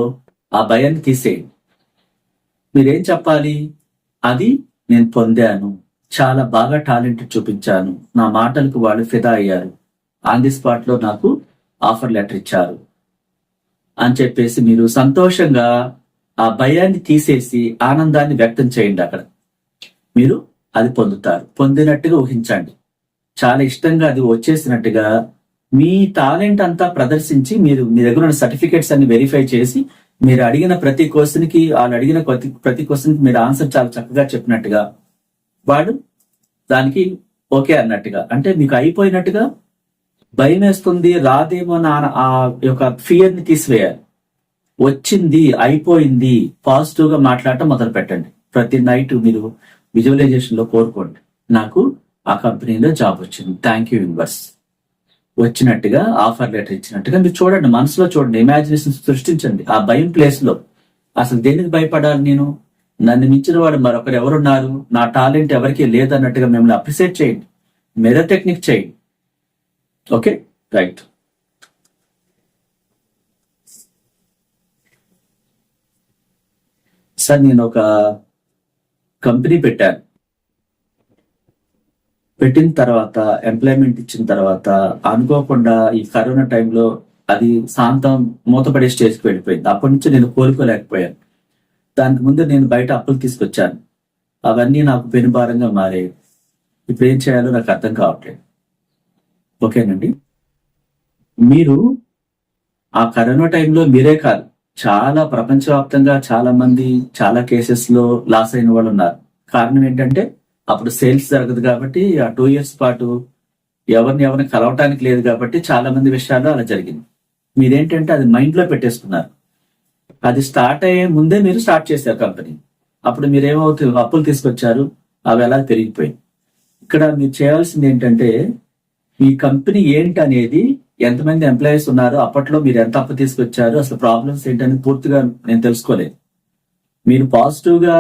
ఆ భయాన్ని తీసేయండి. మీరేం చెప్పాలి, అది నేను పొందాను, చాలా బాగా టాలెంట్ చూపించాను, నా మాటలకు వాళ్ళు ఫిదా అయ్యారు, ఆన్ ది స్పాట్ లో నాకు ఆఫర్ లెటర్ ఇచ్చారు అని చెప్పేసి మీరు సంతోషంగా ఆ భయాన్ని తీసేసి ఆనందాన్ని వ్యక్తం చేయండి. అక్కడ మీరు అది పొందుతారు. పొందినట్టుగా ఊహించండి. చాలా ఇష్టంగా అది వచ్చేసినట్టుగా మీ టాలెంట్ అంతా ప్రదర్శించి మీరు మీ దగ్గర ఉన్న సర్టిఫికేట్స్ అన్ని వెరిఫై చేసి మీరు అడిగిన ప్రతి క్వశ్చన్ కి వాళ్ళు అడిగిన ప్రతి క్వశ్చన్ కి మీరు ఆన్సర్ చాలా చక్కగా చెప్పినట్టుగా వాడు దానికి ఓకే అన్నట్టుగా, అంటే మీకు అయిపోయినట్టుగా భయం వేస్తుంది రాదేమో ఆ యొక్క ఫియర్ ని తీసివేయాలి. వచ్చింది, అయిపోయింది, పాజిటివ్ గా మాట్లాడటం మొదలు పెట్టండి. ప్రతి నైట్ మీరు విజువలైజేషన్ లో కోరుకోండి, నాకు ఆ కంపెనీలో జాబ్ వచ్చింది, థ్యాంక్ యూ యూనివర్స్. వచ్చినట్టుగా ఆఫర్ లెటర్ ఇచ్చినట్టుగా మీరు చూడండి, మనసులో చూడండి, ఇమాజినేషన్ సృష్టించండి. ఆ భయం ప్లేస్ లో అసలు దేనికి భయపడాలి, నేను నన్ను మించిన వాడు మరొకరు ఎవరున్నారు, నా టాలెంట్ ఎవరికి లేదన్నట్టుగా మిమ్మల్ని అప్రిషియేట్ చేయండి, మిర్రర్ టెక్నిక్ చేయండి. Okay, right. సార్ నేను ఒక కంపెనీ పెట్టాను. పెట్టిన తర్వాత ఎంప్లాయ్మెంట్ ఇచ్చిన తర్వాత అనుకోకుండా ఈ కరోనా టైంలో అది శాంతం మూతపడే స్టేజ్కి వెళ్ళిపోయింది. అప్పటి నుంచి నేను కోలుకోలేకపోయాను. దానికి ముందు నేను బయట అప్పులు తీసుకొచ్చాను, అవన్నీ నాకు పెనుభారంగా మారాయి. ఇప్పుడు ఏం చేయాలో నాకు అర్థం కావట్లేదు. ఓకేనండి, మీరు ఆ కరోనా టైంలో మీరే కాదు, చాలా ప్రపంచవ్యాప్తంగా చాలా మంది చాలా కేసెస్ లో లాస్ అయిన వాళ్ళు ఉన్నారు. కారణం ఏంటంటే అప్పుడు సేల్స్ జరగదు కాబట్టి, ఆ 2 years పాటు ఎవరిని కలవటానికి లేదు కాబట్టి చాలా మంది విషయాల్లో అలా జరిగింది. మీరేంటంటే అది మైండ్ లో పెట్టేసుకున్నారు. అది స్టార్ట్ అయ్యే ముందే మీరు స్టార్ట్ చేశారు కంపెనీ. అప్పుడు మీరేమవుతుంది, అప్పులు తీసుకొచ్చారు, అవి ఎలా పెరిగిపోయింది. ఇక్కడ మీరు చేయాల్సింది ఏంటంటే మీ కంపెనీ ఏంటి అనేది, ఎంతమంది ఎంప్లాయీస్ ఉన్నారు, అప్పట్లో మీరు ఎంత అప్పు తీసుకొచ్చారు, అసలు ప్రాబ్లమ్స్ ఏంటని పూర్తిగా నేను తెలుసుకోలేదు. మీరు పాజిటివ్ గా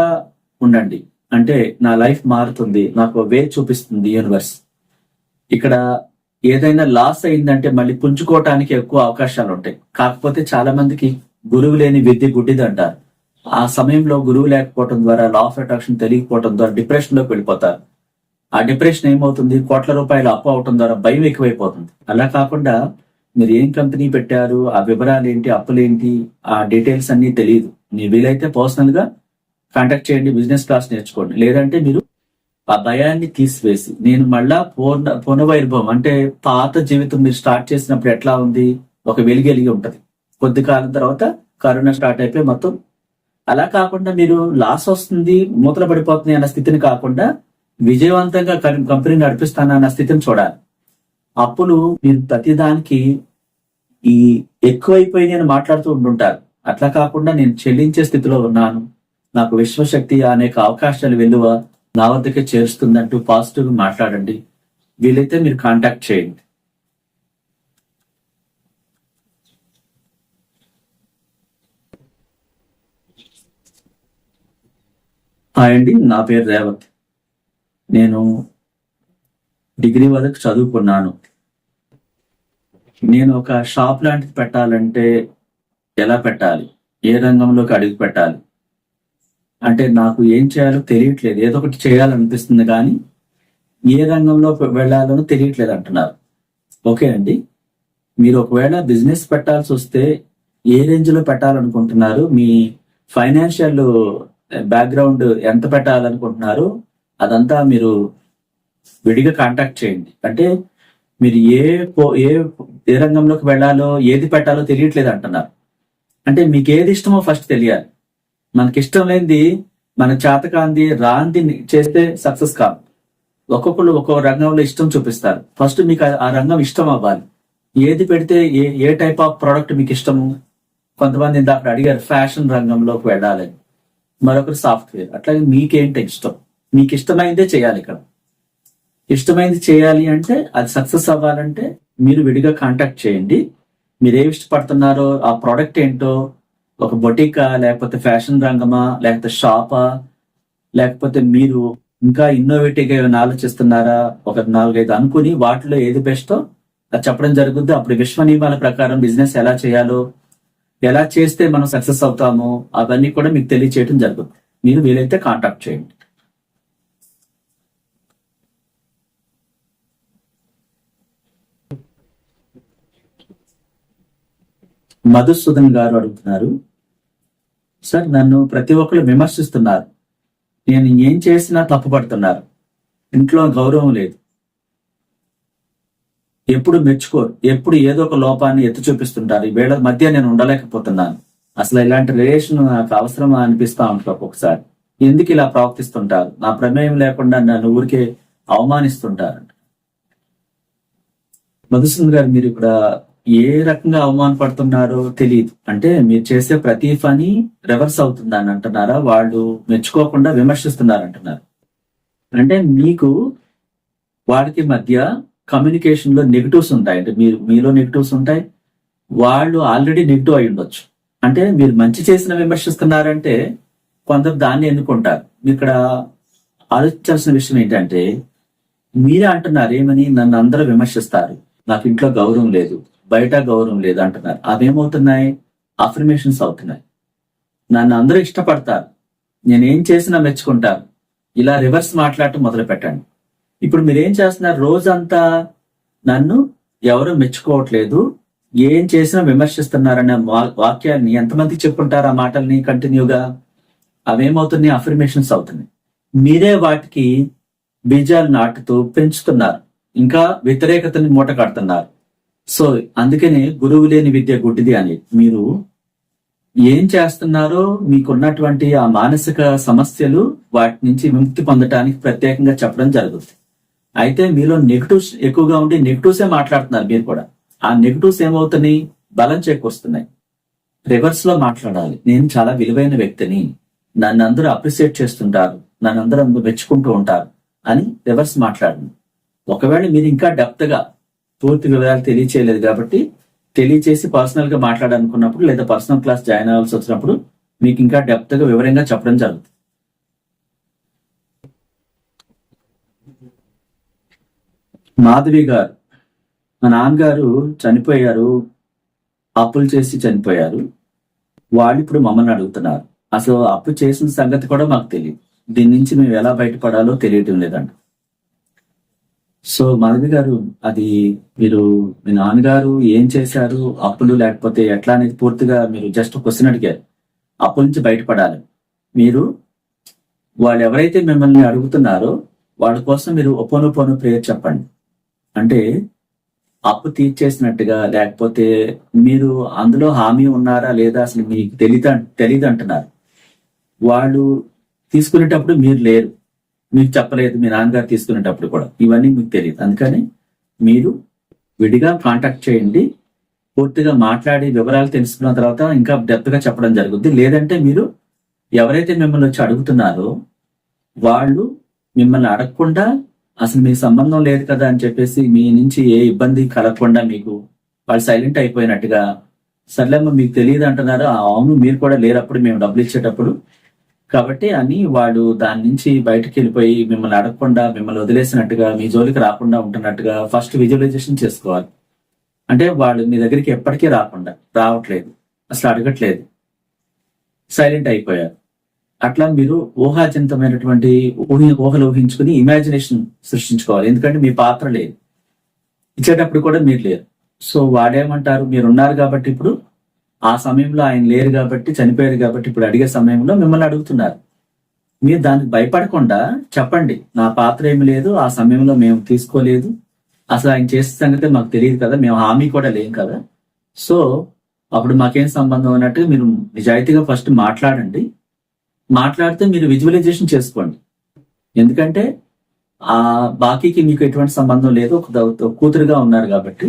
ఉండండి, అంటే నా లైఫ్ మారుతుంది, నాకు వే చూపిస్తుంది యూనివర్స్. ఇక్కడ ఏదైనా లాస్ అయిందంటే మళ్ళీ పుంజుకోవటానికి ఎక్కువ అవకాశాలు ఉంటాయి. కాకపోతే చాలా మందికి గురువు లేని విద్య గుడ్డిది అంటారు. ఆ సమయంలో గురువు లేకపోవడం ద్వారా, లా ఆఫ్ అట్రాక్షన్ తెలియకపోవడం ద్వారా డిప్రెషన్ లోకి వెళ్ళిపోతారు. ఆ డిప్రెషన్ ఏమవుతుంది, కోట్ల రూపాయలు అప్పు అవటం ద్వారా భయం ఎక్కువైపోతుంది. అలా కాకుండా మీరు ఏం కంపెనీ పెట్టారు, ఆ వివరాలు ఏంటి, అప్పులేంటి, ఆ డీటెయిల్స్ అన్ని తెలియదు. మీరు వీలైతే పర్సనల్ గా కాంటాక్ట్ చేయండి, బిజినెస్ క్లాస్ నేర్చుకోండి. లేదంటే మీరు ఆ భయాన్ని తీసివేసి, నేను మళ్ళా పునర్వైభవం అంటే పాత జీవితం మీరు స్టార్ట్ చేసినప్పుడు ఎట్లా ఉంది, ఒక వెలిగి ఉంటది. కొద్ది కాలం తర్వాత కరోనా స్టార్ట్ అయిపోయి మొత్తం అలా కాకుండా మీరు లాస్ వస్తుంది, మూతలు పడిపోతుంది అన్న స్థితిని కాకుండా విజయవంతంగా కంపెనీ నడిపిస్తానన్న స్థితిని చూడాలి. అప్పులు మీరు ప్రతిదానికి ఈ ఎక్కువైపోయింది అని మాట్లాడుతూ ఉంటుంటారు. అట్లా కాకుండా నేను చెల్లించే స్థితిలో ఉన్నాను, నాకు విశ్వశక్తి అనేక అవకాశాలు వెలువ నా వద్దకే చేరుస్తుందంటూ పాజిటివ్ గా మాట్లాడండి. వీలైతే మీరు కాంటాక్ట్ చేయండి. హాయ్ అండి, నా పేరు రేవత్. నేను డిగ్రీ వరకు చదువుకున్నాను. నేను ఒక షాప్ లాంటిది పెట్టాలంటే ఎలా పెట్టాలి, ఏ రంగంలోకి అడుగు పెట్టాలి అంటే నాకు ఏం చేయాలో తెలియట్లేదు. ఏదో ఒకటి చేయాలనిపిస్తుంది కానీ ఏ రంగంలో వెళ్ళాలో తెలియట్లేదు అంటున్నారు. ఓకే అండి, మీరు ఒకవేళ బిజినెస్ పెట్టాల్సి వస్తే ఏ రేంజ్ లో పెట్టాలనుకుంటున్నారు, మీ ఫైనాన్షియల్ బ్యాక్గ్రౌండ్ ఎంత పెట్టాలనుకుంటున్నారు, అదంతా మీరు విడిగా కాంటాక్ట్ చేయండి. అంటే మీరు ఏ రంగంలోకి వెళ్ళాలో ఏది పెట్టాలో తెలియట్లేదు అంటున్నారు. అంటే మీకు ఏది ఇష్టమో ఫస్ట్ తెలియాలి. మనకి ఇష్టం లేనిది, మన చేతకాంది రాంది చేస్తే సక్సెస్ కాదు. ఒక్కొక్కరు ఒక్కొక్క రంగంలో ఇష్టం చూపిస్తారు. ఫస్ట్ మీకు ఆ రంగం ఇష్టం అవ్వాలి. ఏది పెడితే ఏ టైప్ ఆఫ్ ప్రోడక్ట్ మీకు ఇష్టము. కొంతమంది ఇందాక అడిగారు ఫ్యాషన్ రంగంలోకి వెళ్ళాలని, మరొకరు సాఫ్ట్వేర్. అట్లాగే మీకేంటి ఇష్టం, మీకు ఇష్టమైందే చేయాలి. ఇక్కడ ఇష్టమైంది చేయాలి అంటే, అది సక్సెస్ అవ్వాలంటే మీరు విడిగా కాంటాక్ట్ చేయండి. మీరు ఏమి ఇష్టపడుతున్నారో ఆ ప్రోడక్ట్ ఏంటో, ఒక బొటికా, లేకపోతే ఫ్యాషన్ రంగమా, లేకపోతే షాపా, లేకపోతే మీరు ఇంకా ఇన్నోవేటివ్ గా ఏమైనా ఆలోచిస్తున్నారా, ఒక 4-5 అనుకుని వాటిలో ఏది బెస్టో అది చెప్పడం జరుగుద్ది. అప్పుడు విశ్వ నియమాల ప్రకారం బిజినెస్ ఎలా చేయాలో, ఎలా చేస్తే మనం సక్సెస్ అవుతామో అవన్నీ కూడా మీకు తెలియచేయడం జరుగుతుంది. మీరు వీలైతే కాంటాక్ట్ చేయండి. మధుసూదన్ గారు అడుగుతున్నారు, సార్ నన్ను ప్రతి ఒక్కరు విమర్శిస్తున్నారు, నేను ఏం చేసినా తప్పుపడుతున్నారు, ఇంట్లో గౌరవం లేదు, ఎప్పుడు మెచ్చుకోరు, ఎప్పుడు ఏదో ఒక లోపాన్ని ఎత్తి చూపిస్తుంటారు, ఈ వీళ్ళ మధ్య నేను ఉండలేకపోతున్నాను, అసలు ఇలాంటి రిలేషన్ నాకు అవసరమా అనిపిస్తా ఉంటుంది ఒక్కొక్కసారి, ఎందుకు ఇలా ప్రవర్తిస్తుంటారు, నా ప్రమేయం లేకుండా నన్ను ఊరికే అవమానిస్తుంటారు. మధుసూదన్ గారు, మీరు ఇక్కడ ఏ రకంగా అవమానపడుతున్నారో తెలియదు. అంటే మీరు చేసే ప్రతి పని రివర్స్ అవుతుందని అంటున్నారా, వాళ్ళు మెచ్చుకోకుండా విమర్శిస్తున్నారు అంటున్నారు. అంటే మీకు వాళ్ళకి మధ్య కమ్యూనికేషన్ లో నెగిటివ్స్ ఉంటాయి, అంటే మీలో నెగిటివ్స్ ఉంటాయి, వాళ్ళు ఆల్రెడీ నెగిటివ్ అయి ఉండొచ్చు. అంటే మీరు మంచి చేసిన విమర్శిస్తున్నారంటే కొందరు దాన్ని ఎన్నుకుంటారు. ఇక్కడ ఆలోచించాల్సిన విషయం ఏంటంటే, మీరే అంటున్నారు ఏమని, నన్ను అందరూ విమర్శిస్తారు, నాకు ఇంట్లో గౌరవం లేదు, బయట గౌరవం లేదు అంటున్నారు. అవేమవుతున్నాయి, అఫర్మేషన్స్ అవుతున్నాయి. నన్ను అందరూ ఇష్టపడతారు, నేనేం చేసినా మెచ్చుకుంటారు, ఇలా రివర్స్ మాట్లాడటం మొదలు పెట్టండి. ఇప్పుడు మీరేం చేస్తున్నారు, రోజంతా నన్ను ఎవరు మెచ్చుకోవట్లేదు, ఏం చేసినా విమర్శిస్తున్నారనే వాక్యాన్ని ఎంతమందికి చెప్పుకుంటారు, ఆ మాటల్ని కంటిన్యూగా. అవేమవుతున్నాయి, అఫర్మేషన్స్ అవుతున్నాయి. మీరే వాటికి బీజాలు నాటుతూ పెంచుతున్నారు, ఇంకా వ్యతిరేకతని మూట కడుతున్నారు. సో అందుకనే గురువు లేని విద్య గుడ్డిది అని. మీరు ఏం చేస్తున్నారో మీకున్నటువంటి ఆ మానసిక సమస్యలు, వాటి నుంచి విముక్తి పొందటానికి ప్రత్యేకంగా చెప్పడం జరుగుతుంది. అయితే మీలో నెగిటివ్స్ ఎక్కువగా ఉండి నెగిటివ్సే మాట్లాడుతున్నారు మీరు కూడా. ఆ నెగిటివ్స్ ఏమవుతున్నాయి, బలం చేకూరుస్తున్నాయి. రివర్స్ లో మాట్లాడాలి, నేను చాలా విలువైన వ్యక్తిని, నన్ను అందరూ అప్రిసియేట్ చేస్తుంటారు, నన్ను అందరూ మెచ్చుకుంటూ ఉంటారు అని రివర్స్ మాట్లాడండి. ఒకవేళ మీరు ఇంకా డెప్త్ గా పూర్తి వివరాలు తెలియచేయలేదు కాబట్టి, తెలియచేసి పర్సనల్ గా మాట్లాడాలనుకున్నప్పుడు లేదా పర్సనల్ క్లాస్ జాయిన్ అవ్వాల్సి వచ్చినప్పుడు మీకు ఇంకా డెప్త్ గా వివరంగా చెప్పడం జరుగుతుంది. మాధవి గారు, మా నాన్నగారు చనిపోయారు, అప్పులు చేసి చనిపోయారు, వాళ్ళు ఇప్పుడు మమ్మల్ని అడుగుతున్నారు, అసలు అప్పు చేసిన సంగతి కూడా మాకు తెలియదు, దీని నుంచి మేము ఎలా బయటపడాలో తెలియటం లేదంట. సో మాధవి గారు, అది మీరు మీ నాన్నగారు ఏం చేశారు, అప్పులు లేకపోతే ఎట్లా అనేది పూర్తిగా మీరు జస్ట్ క్వశ్చన్ అడిగారు. అప్పుల నుంచి బయటపడాలి, మీరు వాళ్ళు ఎవరైతే మిమ్మల్ని అడుగుతున్నారో వాళ్ళ కోసం మీరు ఒపోనొపోనో ప్రేయర్ చెప్పండి. అంటే అప్పు తీర్చేసినట్టుగా, లేకపోతే మీరు అందులో హామీ ఉన్నారా లేదా అసలు మీకు తెలియదు అంటున్నారు. వాళ్ళు తీసుకునేటప్పుడు మీరు లేరు, మీకు చెప్పలేదు, మీ నాన్నగారు తీసుకునేటప్పుడు కూడా ఇవన్నీ మీకు తెలియదు. అందుకని మీరు విడిగా కాంటాక్ట్ చేయండి, పూర్తిగా మాట్లాడి వివరాలు తెలుసుకున్న తర్వాత ఇంకా డెప్త్ గా చెప్పడం జరుగుద్ది. లేదంటే మీరు ఎవరైతే మిమ్మల్ని వచ్చి అడుగుతున్నారో వాళ్ళు మిమ్మల్ని అడగకుండా, అసలు మీకు సంబంధం లేదు కదా అని చెప్పేసి మీ నుంచి ఏ ఇబ్బంది కలగకుండా మీకు వాళ్ళు సైలెంట్ అయిపోయినట్టుగా, సర్లేమ్మ మీకు తెలియదు అంటున్నారు, అవును మీరు కూడా లేరప్పుడు మేము డబ్బులు ఇచ్చేటప్పుడు కాబట్టి అని వాళ్ళు దాని నుంచి బయటకు వెళ్ళిపోయి మిమ్మల్ని అడగకుండా, మిమ్మల్ని వదిలేసినట్టుగా, మీ జోలికి రాకుండా ఉంటున్నట్టుగా ఫస్ట్ విజువలైజేషన్ చేసుకోవాలి. అంటే వాళ్ళు మీ దగ్గరికి ఎప్పటికీ రావట్లేదు, అసలు అడగట్లేదు, సైలెంట్ అయిపోయారు. అట్లా మీరు ఊహాజనితమైనటువంటి ఊహలు ఊహించుకుని ఇమాజినేషన్ సృష్టించుకోవాలి. ఎందుకంటే మీ పాత్ర లేదు, ఇచ్చేటప్పుడు కూడా మీరు లేరు. సో వాడేమంటారు, మీరు ఉన్నారు కాబట్టి ఇప్పుడు, ఆ సమయంలో ఆయన లేరు కాబట్టి, చనిపోయారు కాబట్టి ఇప్పుడు అడిగే సమయంలో మిమ్మల్ని అడుగుతున్నారు. మీరు దానికి భయపడకుండా చెప్పండి, నా పాత్ర ఏమి లేదు, ఆ సమయంలో మేము తీసుకోలేదు, అసలు ఆయన చేసే సంగతి మాకు తెలియదు కదా, మేము హామీ కూడా లేం కదా, సో అప్పుడు మాకేం సంబంధం అన్నట్టు మీరు నిజాయితీగా ఫస్ట్ మాట్లాడండి. మాట్లాడితే మీరు విజువలైజేషన్ చేసుకోండి. ఎందుకంటే ఆ బాకీకి మీకు ఎటువంటి సంబంధం లేదు, ఒక కూతురుగా ఉన్నారు కాబట్టి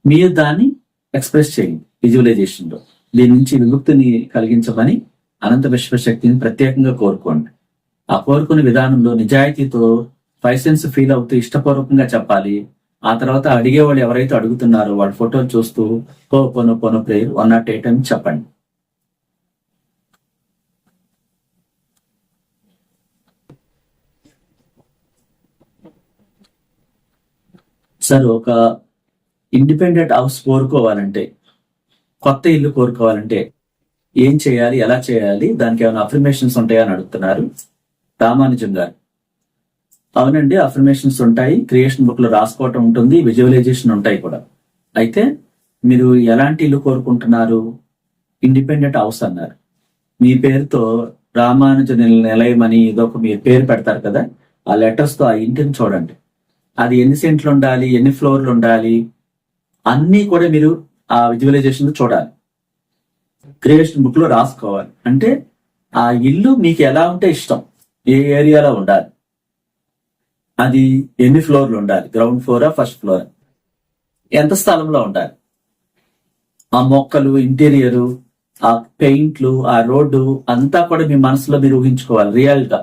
మీరు దాన్ని ఎక్స్ప్రెస్ చేయండి విజువలైజేషన్ లో. దీని నుంచి విముక్తిని కలిగించమని అనంత విశ్వశక్తిని ప్రత్యేకంగా కోరుకోండి. ఆ కోరుకునే విధానంలో నిజాయితీతో 5 సెన్స్ ఫీల్ అవుతూ ఇష్టపూర్వకంగా చెప్పాలి. ఆ తర్వాత అడిగేవాళ్ళు ఎవరైతే అడుగుతున్నారో వాళ్ళ ఫోటోలు చూస్తూ పోనో ప్రేయర్ 108 అని చెప్పండి. సార్, ఒక ఇండిపెండెంట్ హౌస్ కోరుకోవాలంటే, కొత్త ఇల్లు కోరుకోవాలంటే ఏం చేయాలి, ఎలా చేయాలి, దానికి ఏమైనా అఫర్మేషన్స్ ఉంటాయా అని అడుగుతున్నారు రామానుజం గారు. అవునండి, అఫర్మేషన్స్ ఉంటాయి, క్రియేషన్ బుక్ లో రాసుకోవటం ఉంటుంది, విజువలైజేషన్ ఉంటాయి కూడా. అయితే మీరు ఎలాంటి ఇల్లు కోరుకుంటున్నారు? ఇండిపెండెంట్ హౌస్ అన్నారు. మీ పేరుతో రామానుజ నిలయం అని ఇదొక మీరు పేరు పెడతారు కదా, ఆ లెటర్స్ తో ఆ ఇంటిని చూడండి. అది ఎన్ని సెంట్లు ఉండాలి, ఎన్ని ఫ్లోర్లు ఉండాలి, అన్నీ కూడా మీరు ఆ విజువలైజేషన్ చూడాలి. క్రియేషన్ బుక్ లో రాసుకోవాలి. అంటే ఆ ఇల్లు మీకు ఎలా ఉంటే ఇష్టం, ఏ ఏరియాలో ఉండాలి, అది ఎన్ని ఫ్లోర్లు ఉండాలి, గ్రౌండ్ ఫ్లోరా ఫస్ట్ ఫ్లోరా, ఎంత స్థలంలో ఉండాలి, ఆ మొక్కలు, ఇంటీరియరు, ఆ పెయింట్లు, ఆ రోడ్డు అంతా కూడా మీ మనసులో మీరు ఊహించుకోవాలి రియల్ గా,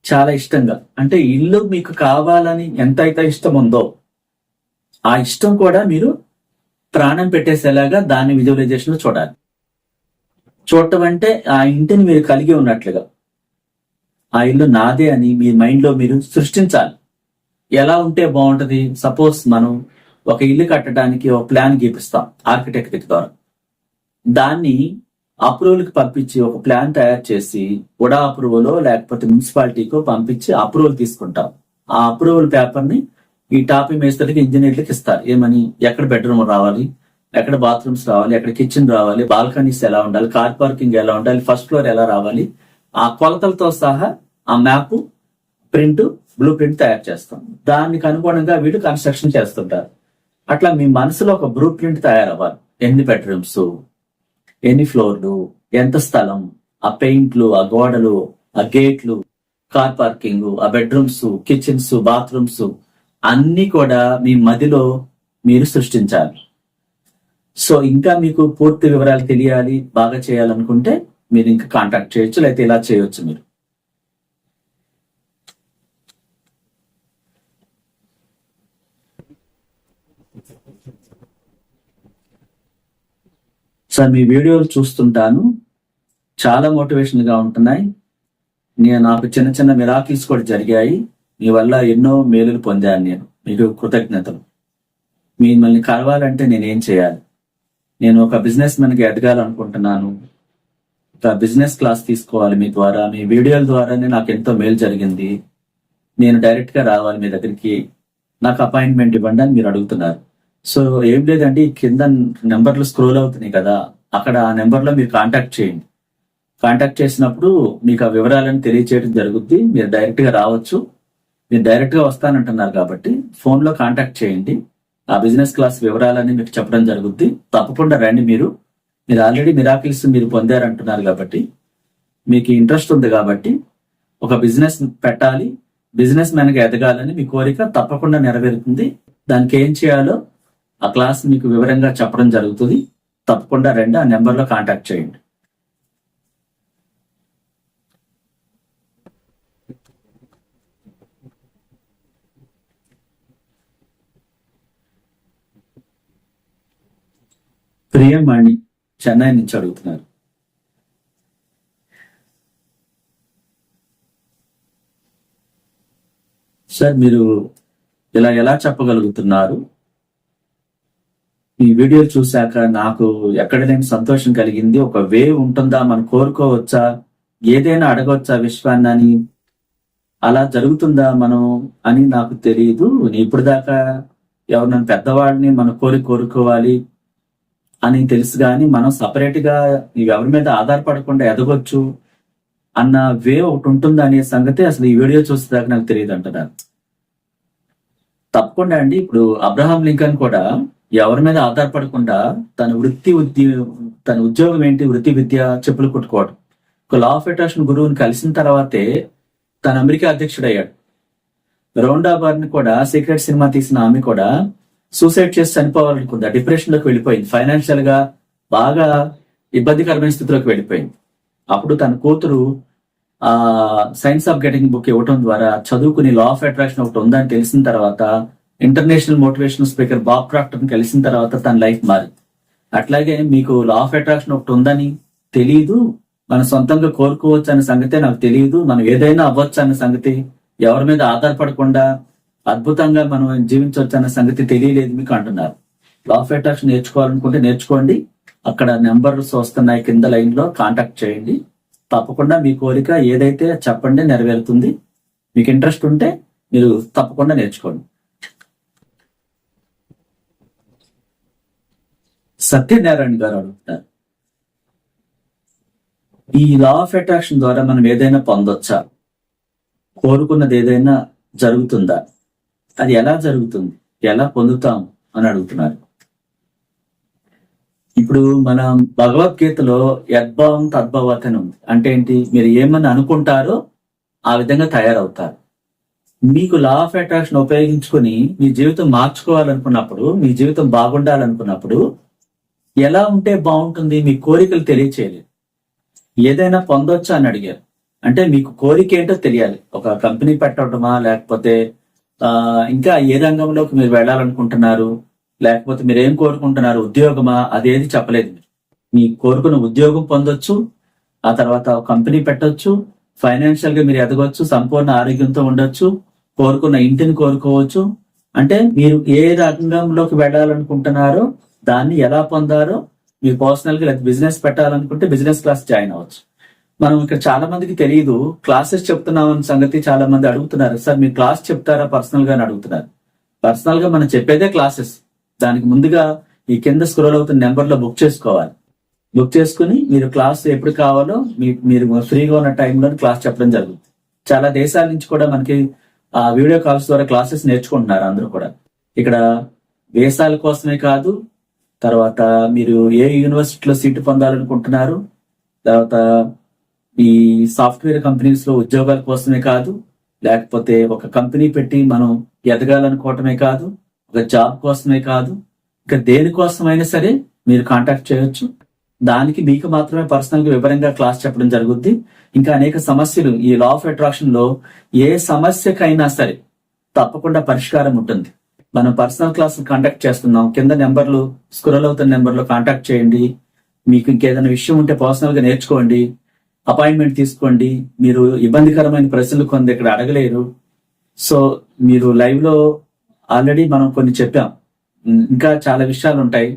చాలా ఇష్టంగా. అంటే ఇల్లు మీకు కావాలని ఎంతైతే ఇష్టం ఉందో ఆ ఇష్టం కూడా మీరు ప్రాణం పెట్టేసేలాగా దాన్ని విజువలైజేషన్ లో చూడాలి. చూడటం అంటే ఆ ఇంటిని మీరు కలిగి ఉన్నట్లుగా, ఆ ఇల్లు నాదే అని మీ మైండ్ లో మీరు సృష్టించాలి. ఎలా ఉంటే బాగుంటది? సపోజ్ మనం ఒక ఇల్లు కట్టడానికి ఒక ప్లాన్ గీపిస్తాం ఆర్కిటెక్ట్ ద్వారా. దాన్ని అప్రూవల్ కి పంపించి ఒక ప్లాన్ తయారు చేసి ఉడా అప్రూవల్ లేకపోతే మున్సిపాలిటీకో పంపించి అప్రూవల్ తీసుకుంటాం. ఆ అప్రూవల్ పేపర్ ని ఈ టాపీ మేస్త్రికి, ఇంజనీర్లకు ఇస్తారు. ఏమని? ఎక్కడ బెడ్రూమ్ రావాలి, ఎక్కడ బాత్రూమ్స్ రావాలి, ఎక్కడ కిచెన్ రావాలి, బాల్కనీస్ ఎలా ఉండాలి, కార్ పార్కింగ్ ఎలా ఉండాలి, ఫస్ట్ ఫ్లోర్ ఎలా రావాలి, ఆ కొలతలతో సహా ఆ మ్యాప్, ప్రింట్, బ్లూ ప్రింట్ తయారు చేస్తాం. దానికి అనుగుణంగా వీళ్ళు కన్స్ట్రక్షన్ చేస్తుంటారు. అట్లా మీ మనసులో ఒక బ్లూ ప్రింట్ తయారవ్వాలి. ఎన్ని బెడ్రూమ్స్, ఎన్ని ఫ్లోర్లు, ఎంత స్థలం, ఆ పెయింట్లు, ఆ గోడలు, ఆ గేట్లు, కార్ పార్కింగ్, ఆ బెడ్రూమ్స్, కిచెన్స్, బాత్రూమ్స్ అన్ని కూడా మీ మదిలో మీరు సృష్టించాలి. సో ఇంకా మీకు పూర్తి వివరాలు తెలియాలి, బాగా చేయాలనుకుంటే మీరు ఇంకా కాంటాక్ట్ చేయొచ్చు, లేకపోతే ఇలా చేయొచ్చు. మీరు సార్ మీ వీడియోలు చూస్తుంటాను, చాలా మోటివేషన్ గా ఉంటున్నాయి. నాకు చిన్న చిన్న మిరాకిల్స్ కూడా జరిగాయి. మీ వల్ల ఎన్నో మేలులు పొందాను. నేను మీకు కృతజ్ఞతలు. మిమ్మల్ని కలవాలంటే నేనేం చేయాలి? నేను ఒక బిజినెస్ మెన్ గా ఎదగాలనుకుంటున్నాను. ఒక బిజినెస్ క్లాస్ తీసుకోవాలి మీ ద్వారా. మీ వీడియోల ద్వారానే నాకు ఎంతో మేలు జరిగింది. నేను డైరెక్ట్ గా రావాలి మీ దగ్గరికి, నాకు అపాయింట్మెంట్ ఇవ్వండి అని మీరు అడుగుతున్నారు. సో ఏం లేదండి, కింద నెంబర్లు స్క్రోల్ అవుతున్నాయి కదా, అక్కడ ఆ నెంబర్లో మీరు కాంటాక్ట్ చేయండి. కాంటాక్ట్ చేసినప్పుడు మీకు ఆ వివరాలను తెలియచేయడం జరుగుద్ది. మీరు డైరెక్ట్ గా రావచ్చు. మీరు డైరెక్ట్ గా వస్తానంటున్నారు కాబట్టి ఫోన్ లో కాంటాక్ట్ చేయండి. ఆ బిజినెస్ క్లాస్ వివరాలన్నీ మీకు చెప్పడం జరుగుద్ది. తప్పకుండా రండి. మీరు ఆల్రెడీ మిరాకిల్స్ మీరు పొందారంటున్నారు కాబట్టి, మీకు ఇంట్రెస్ట్ ఉంది కాబట్టి, ఒక బిజినెస్ పెట్టాలి, బిజినెస్ మ్యాన్ గా ఎదగాలని మీ కోరిక తప్పకుండా నెరవేరుతుంది. దానికి ఏం చేయాలో ఆ క్లాస్ మీకు వివరంగా చెప్పడం జరుగుతుంది. తప్పకుండా రండి, ఆ నెంబర్లో కాంటాక్ట్ చేయండి. ప్రియమణి చెన్నై నుంచి అడుగుతున్నారు. సార్ మీరు ఇలా ఎలా చెప్పగలుగుతున్నారు? ఈ వీడియో చూశాక నాకు ఎక్కడ లేని సంతోషం కలిగింది. ఒక వే ఉంటుందా, మనం కోరుకోవచ్చా, ఏదైనా అడగవచ్చా విశ్వాన్ని అని, అలా జరుగుతుందా మనం అని నాకు తెలియదు. ఇప్పుడు దాకా ఎవరినైనా పెద్దవాడిని మనం కోరుకోవాలి అని తెలుసు, కానీ మనం సపరేట్ గా ఎవరి మీద ఆధారపడకుండా ఎదగొచ్చు అన్న వే ఒకటి ఉంటుంది అనే సంగతి అసలు ఈ వీడియో చూసేదాకా నాకు తెలియదు అంటున్నారు. తప్పకుండా అండి. ఇప్పుడు అబ్రహాం లింకన్ కూడా ఎవరి మీద ఆధారపడకుండా తన తన ఉద్యోగం ఏంటి, వృత్తి విద్య, చెప్పులు కుట్టుకోవడం. ఒక లా ఆఫ్ అట్రాక్షన్ గురువుని కలిసిన తర్వాతే తన అమెరికా అధ్యక్షుడయ్యాడు. రౌండా బార్ని కూడా, సీక్రెట్ సినిమా తీసిన ఆమె కూడా సూసైడ్ చేసి చనిపోవాలనుకుంది. డిప్రెషన్ లోకి వెళ్ళిపోయింది. ఫైనాన్షియల్ గా బాగా ఇబ్బందికరమైన స్థితిలోకి వెళ్ళిపోయింది. అప్పుడు తన కూతురు సైన్స్ ఆఫ్ గెటింగ్ బుక్ ఇవ్వడం ద్వారా చదువుకుని లా ఆఫ్ అట్రాక్షన్ ఒకటి ఉందని తెలిసిన తర్వాత, international motivational speaker Bob Procter కలిసిన తర్వాత తన లైఫ్ మారింది. అట్లాగే మీకు లా ఆఫ్ అట్రాక్షన్ ఒకటి ఉందని తెలియదు, మనం సొంతంగా కోరుకోవచ్చు అనే సంగతే నాకు తెలియదు, మనం ఏదైనా అవ్వచ్చు అనే సంగతి, ఎవరి మీద ఆధారపడకుండా అద్భుతంగా మనం జీవించవచ్చు అనే సంగతి తెలియలేదు మీకు అంటున్నారు. లా ఆఫ్ అట్రాక్షన్ నేర్చుకోవాలనుకుంటే నేర్చుకోండి. అక్కడ నెంబర్స్ వస్తున్నాయి కింద లైన్ లో, కాంటాక్ట్ చేయండి. తప్పకుండా మీ కోరిక ఏదైతే చెప్పండి, నెరవేరుతుంది. మీకు ఇంట్రెస్ట్ ఉంటే మీరు తప్పకుండా నేర్చుకోండి. సత్యనారాయణ గారు అడుగుతారు, ఈ లా ఆఫ్ అట్రాక్షన్ ద్వారా మనం ఏదైనా పొందొచ్చా? కోరుకున్నది ఏదైనా జరుగుతుందా? అది ఎలా జరుగుతుంది, ఎలా పొందుతాం అని అడుగుతున్నారు. ఇప్పుడు మనం భగవద్గీతలో యద్భావం తద్భవత్ అని ఉంది. అంటే ఏంటి? మీరు ఏమని అనుకుంటారో ఆ విధంగా తయారవుతారు. మీకు లా ఆఫ్ అట్రాక్షన్ ఉపయోగించుకుని మీ జీవితం మార్చుకోవాలనుకున్నప్పుడు, మీ జీవితం బాగుండాలనుకున్నప్పుడు ఎలా ఉంటే బాగుంటుంది, మీ కోరికలు తెలియచేయలేదు. ఏదైనా పొందొచ్చా అని అడిగారు. అంటే మీకు కోరిక ఏంటో తెలియాలి. ఒక కంపెనీ పెట్టడమా, లేకపోతే ఇంకా ఏ రంగంలోకి మీరు వెళ్ళాలనుకుంటున్నారు, లేకపోతే మీరు ఏం కోరుకుంటున్నారు, ఉద్యోగమా, అదేది చెప్పలేదు. మీ కోరుకున్న ఉద్యోగం పొందొచ్చు, ఆ తర్వాత కంపెనీ పెట్టొచ్చు, ఫైనాన్షియల్ గా మీరు ఎదగొచ్చు, సంపూర్ణ ఆరోగ్యంతో ఉండొచ్చు, కోరుకున్న ఇంటిని కోరుకోవచ్చు. అంటే మీరు ఏ రంగంలోకి వెళ్ళాలనుకుంటున్నారో దాన్ని ఎలా పొందారో, మీరు పర్సనల్ గా లేదా బిజినెస్ పెట్టాలనుకుంటే బిజినెస్ క్లాస్ జాయిన్ అవ్వచ్చు. మనం ఇక్కడ చాలా మందికి తెలియదు, క్లాసెస్ చెప్తున్నామన్న సంగతి చాలా మంది అడుగుతున్నారు. సార్ మీరు క్లాస్ చెప్తారా పర్సనల్ గా అని అడుగుతున్నారు. పర్సనల్ గా మనం చెప్పేదే క్లాసెస్. దానికి ముందుగా ఈ కింద స్క్రోల్ అవుతున్న నెంబర్ లో బుక్ చేసుకోవాలి. బుక్ చేసుకుని మీరు క్లాస్ ఎప్పుడు కావాలో మీరు ఫ్రీగా ఉన్న టైంలో క్లాస్ చెప్పడం జరుగుతుంది. చాలా దేశాల నుంచి కూడా మనకి వీడియో కాల్స్ ద్వారా క్లాసెస్ నేర్చుకుంటున్నారు అందరూ కూడా. ఇక్కడ దేశాల కోసమే కాదు, తర్వాత మీరు ఏ యూనివర్సిటీలో సీటు పొందాలనుకుంటున్నారు, తర్వాత ఈ సాఫ్ట్వేర్ కంపెనీస్ లో ఉద్యోగాల కోసమే కాదు, లేకపోతే ఒక కంపెనీ పెట్టి మనం ఎదగాలనుకోవటమే కాదు, ఒక జాబ్ కోసమే కాదు, ఇంకా దేనికోసమైనా సరే మీరు కాంటాక్ట్ చేయొచ్చు. దానికి మీకు మాత్రమే పర్సనల్ గా వివరంగా క్లాస్ చెప్పడం జరుగుద్ది. ఇంకా అనేక సమస్యలు ఈ లా ఆఫ్ అట్రాక్షన్ లో ఏ సమస్యకైనా సరే తప్పకుండా పరిష్కారం ఉంటుంది. మనం పర్సనల్ క్లాస్ కాంటాక్ట్ చేస్తున్నాం. కింద నెంబర్లు స్క్రోల్ అవుతున్న నెంబర్లో కాంటాక్ట్ చేయండి. మీకు ఇంకేదైనా విషయం ఉంటే పర్సనల్ గా నేర్చుకోండి, అపాయింట్మెంట్ తీసుకోండి. మీరు ఇబ్బందికరమైన ప్రశ్నలు కొన్ని ఇక్కడ అడగలేరు. సో మీరు లైవ్ లో ఆల్రెడీ మనం కొన్ని చెప్పాం. ఇంకా చాలా విషయాలు ఉంటాయి.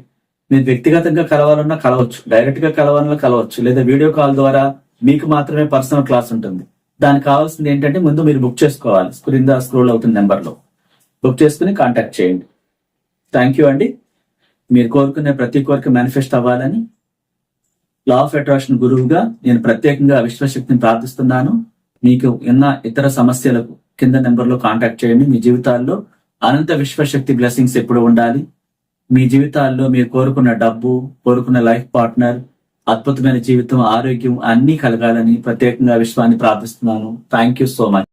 మీరు వ్యక్తిగతంగా కలవాలన్నా కలవచ్చు, డైరెక్ట్ గా కలవాలన్నా కలవచ్చు, లేదా వీడియో కాల్ ద్వారా మీకు మాత్రమే పర్సనల్ క్లాస్ ఉంటుంది. దానికి కావాల్సింది ఏంటంటే ముందు మీరు బుక్ చేసుకోవాలి. క్రింద స్క్రోల్ అవుతున్న నెంబర్లో బుక్ చేసుకుని కాంటాక్ట్ చేయండి. థ్యాంక్ యూ అండి. మీరు కోరుకునే ప్రతి కోరిక మేనిఫెస్ట్ అవ్వాలని లా ఆఫ్ అట్రాక్షన్ గురువుగా నేను ప్రత్యేకంగా విశ్వశక్తిని ప్రార్థిస్తున్నాను. మీకు ఉన్న ఇతర సమస్యలకు కింద నెంబర్లో కాంటాక్ట్ చేయండి. మీ జీవితాల్లో అనంత విశ్వశక్తి బ్లెస్సింగ్స్ ఎప్పుడు ఉండాలి. మీ జీవితాల్లో మీరు కోరుకున్న డబ్బు, కోరుకున్న లైఫ్ పార్ట్నర్, అద్భుతమైన జీవితం, ఆరోగ్యం అన్ని కలగాలని ప్రత్యేకంగా విశ్వాన్ని ప్రార్థిస్తున్నాను. Thank you so much.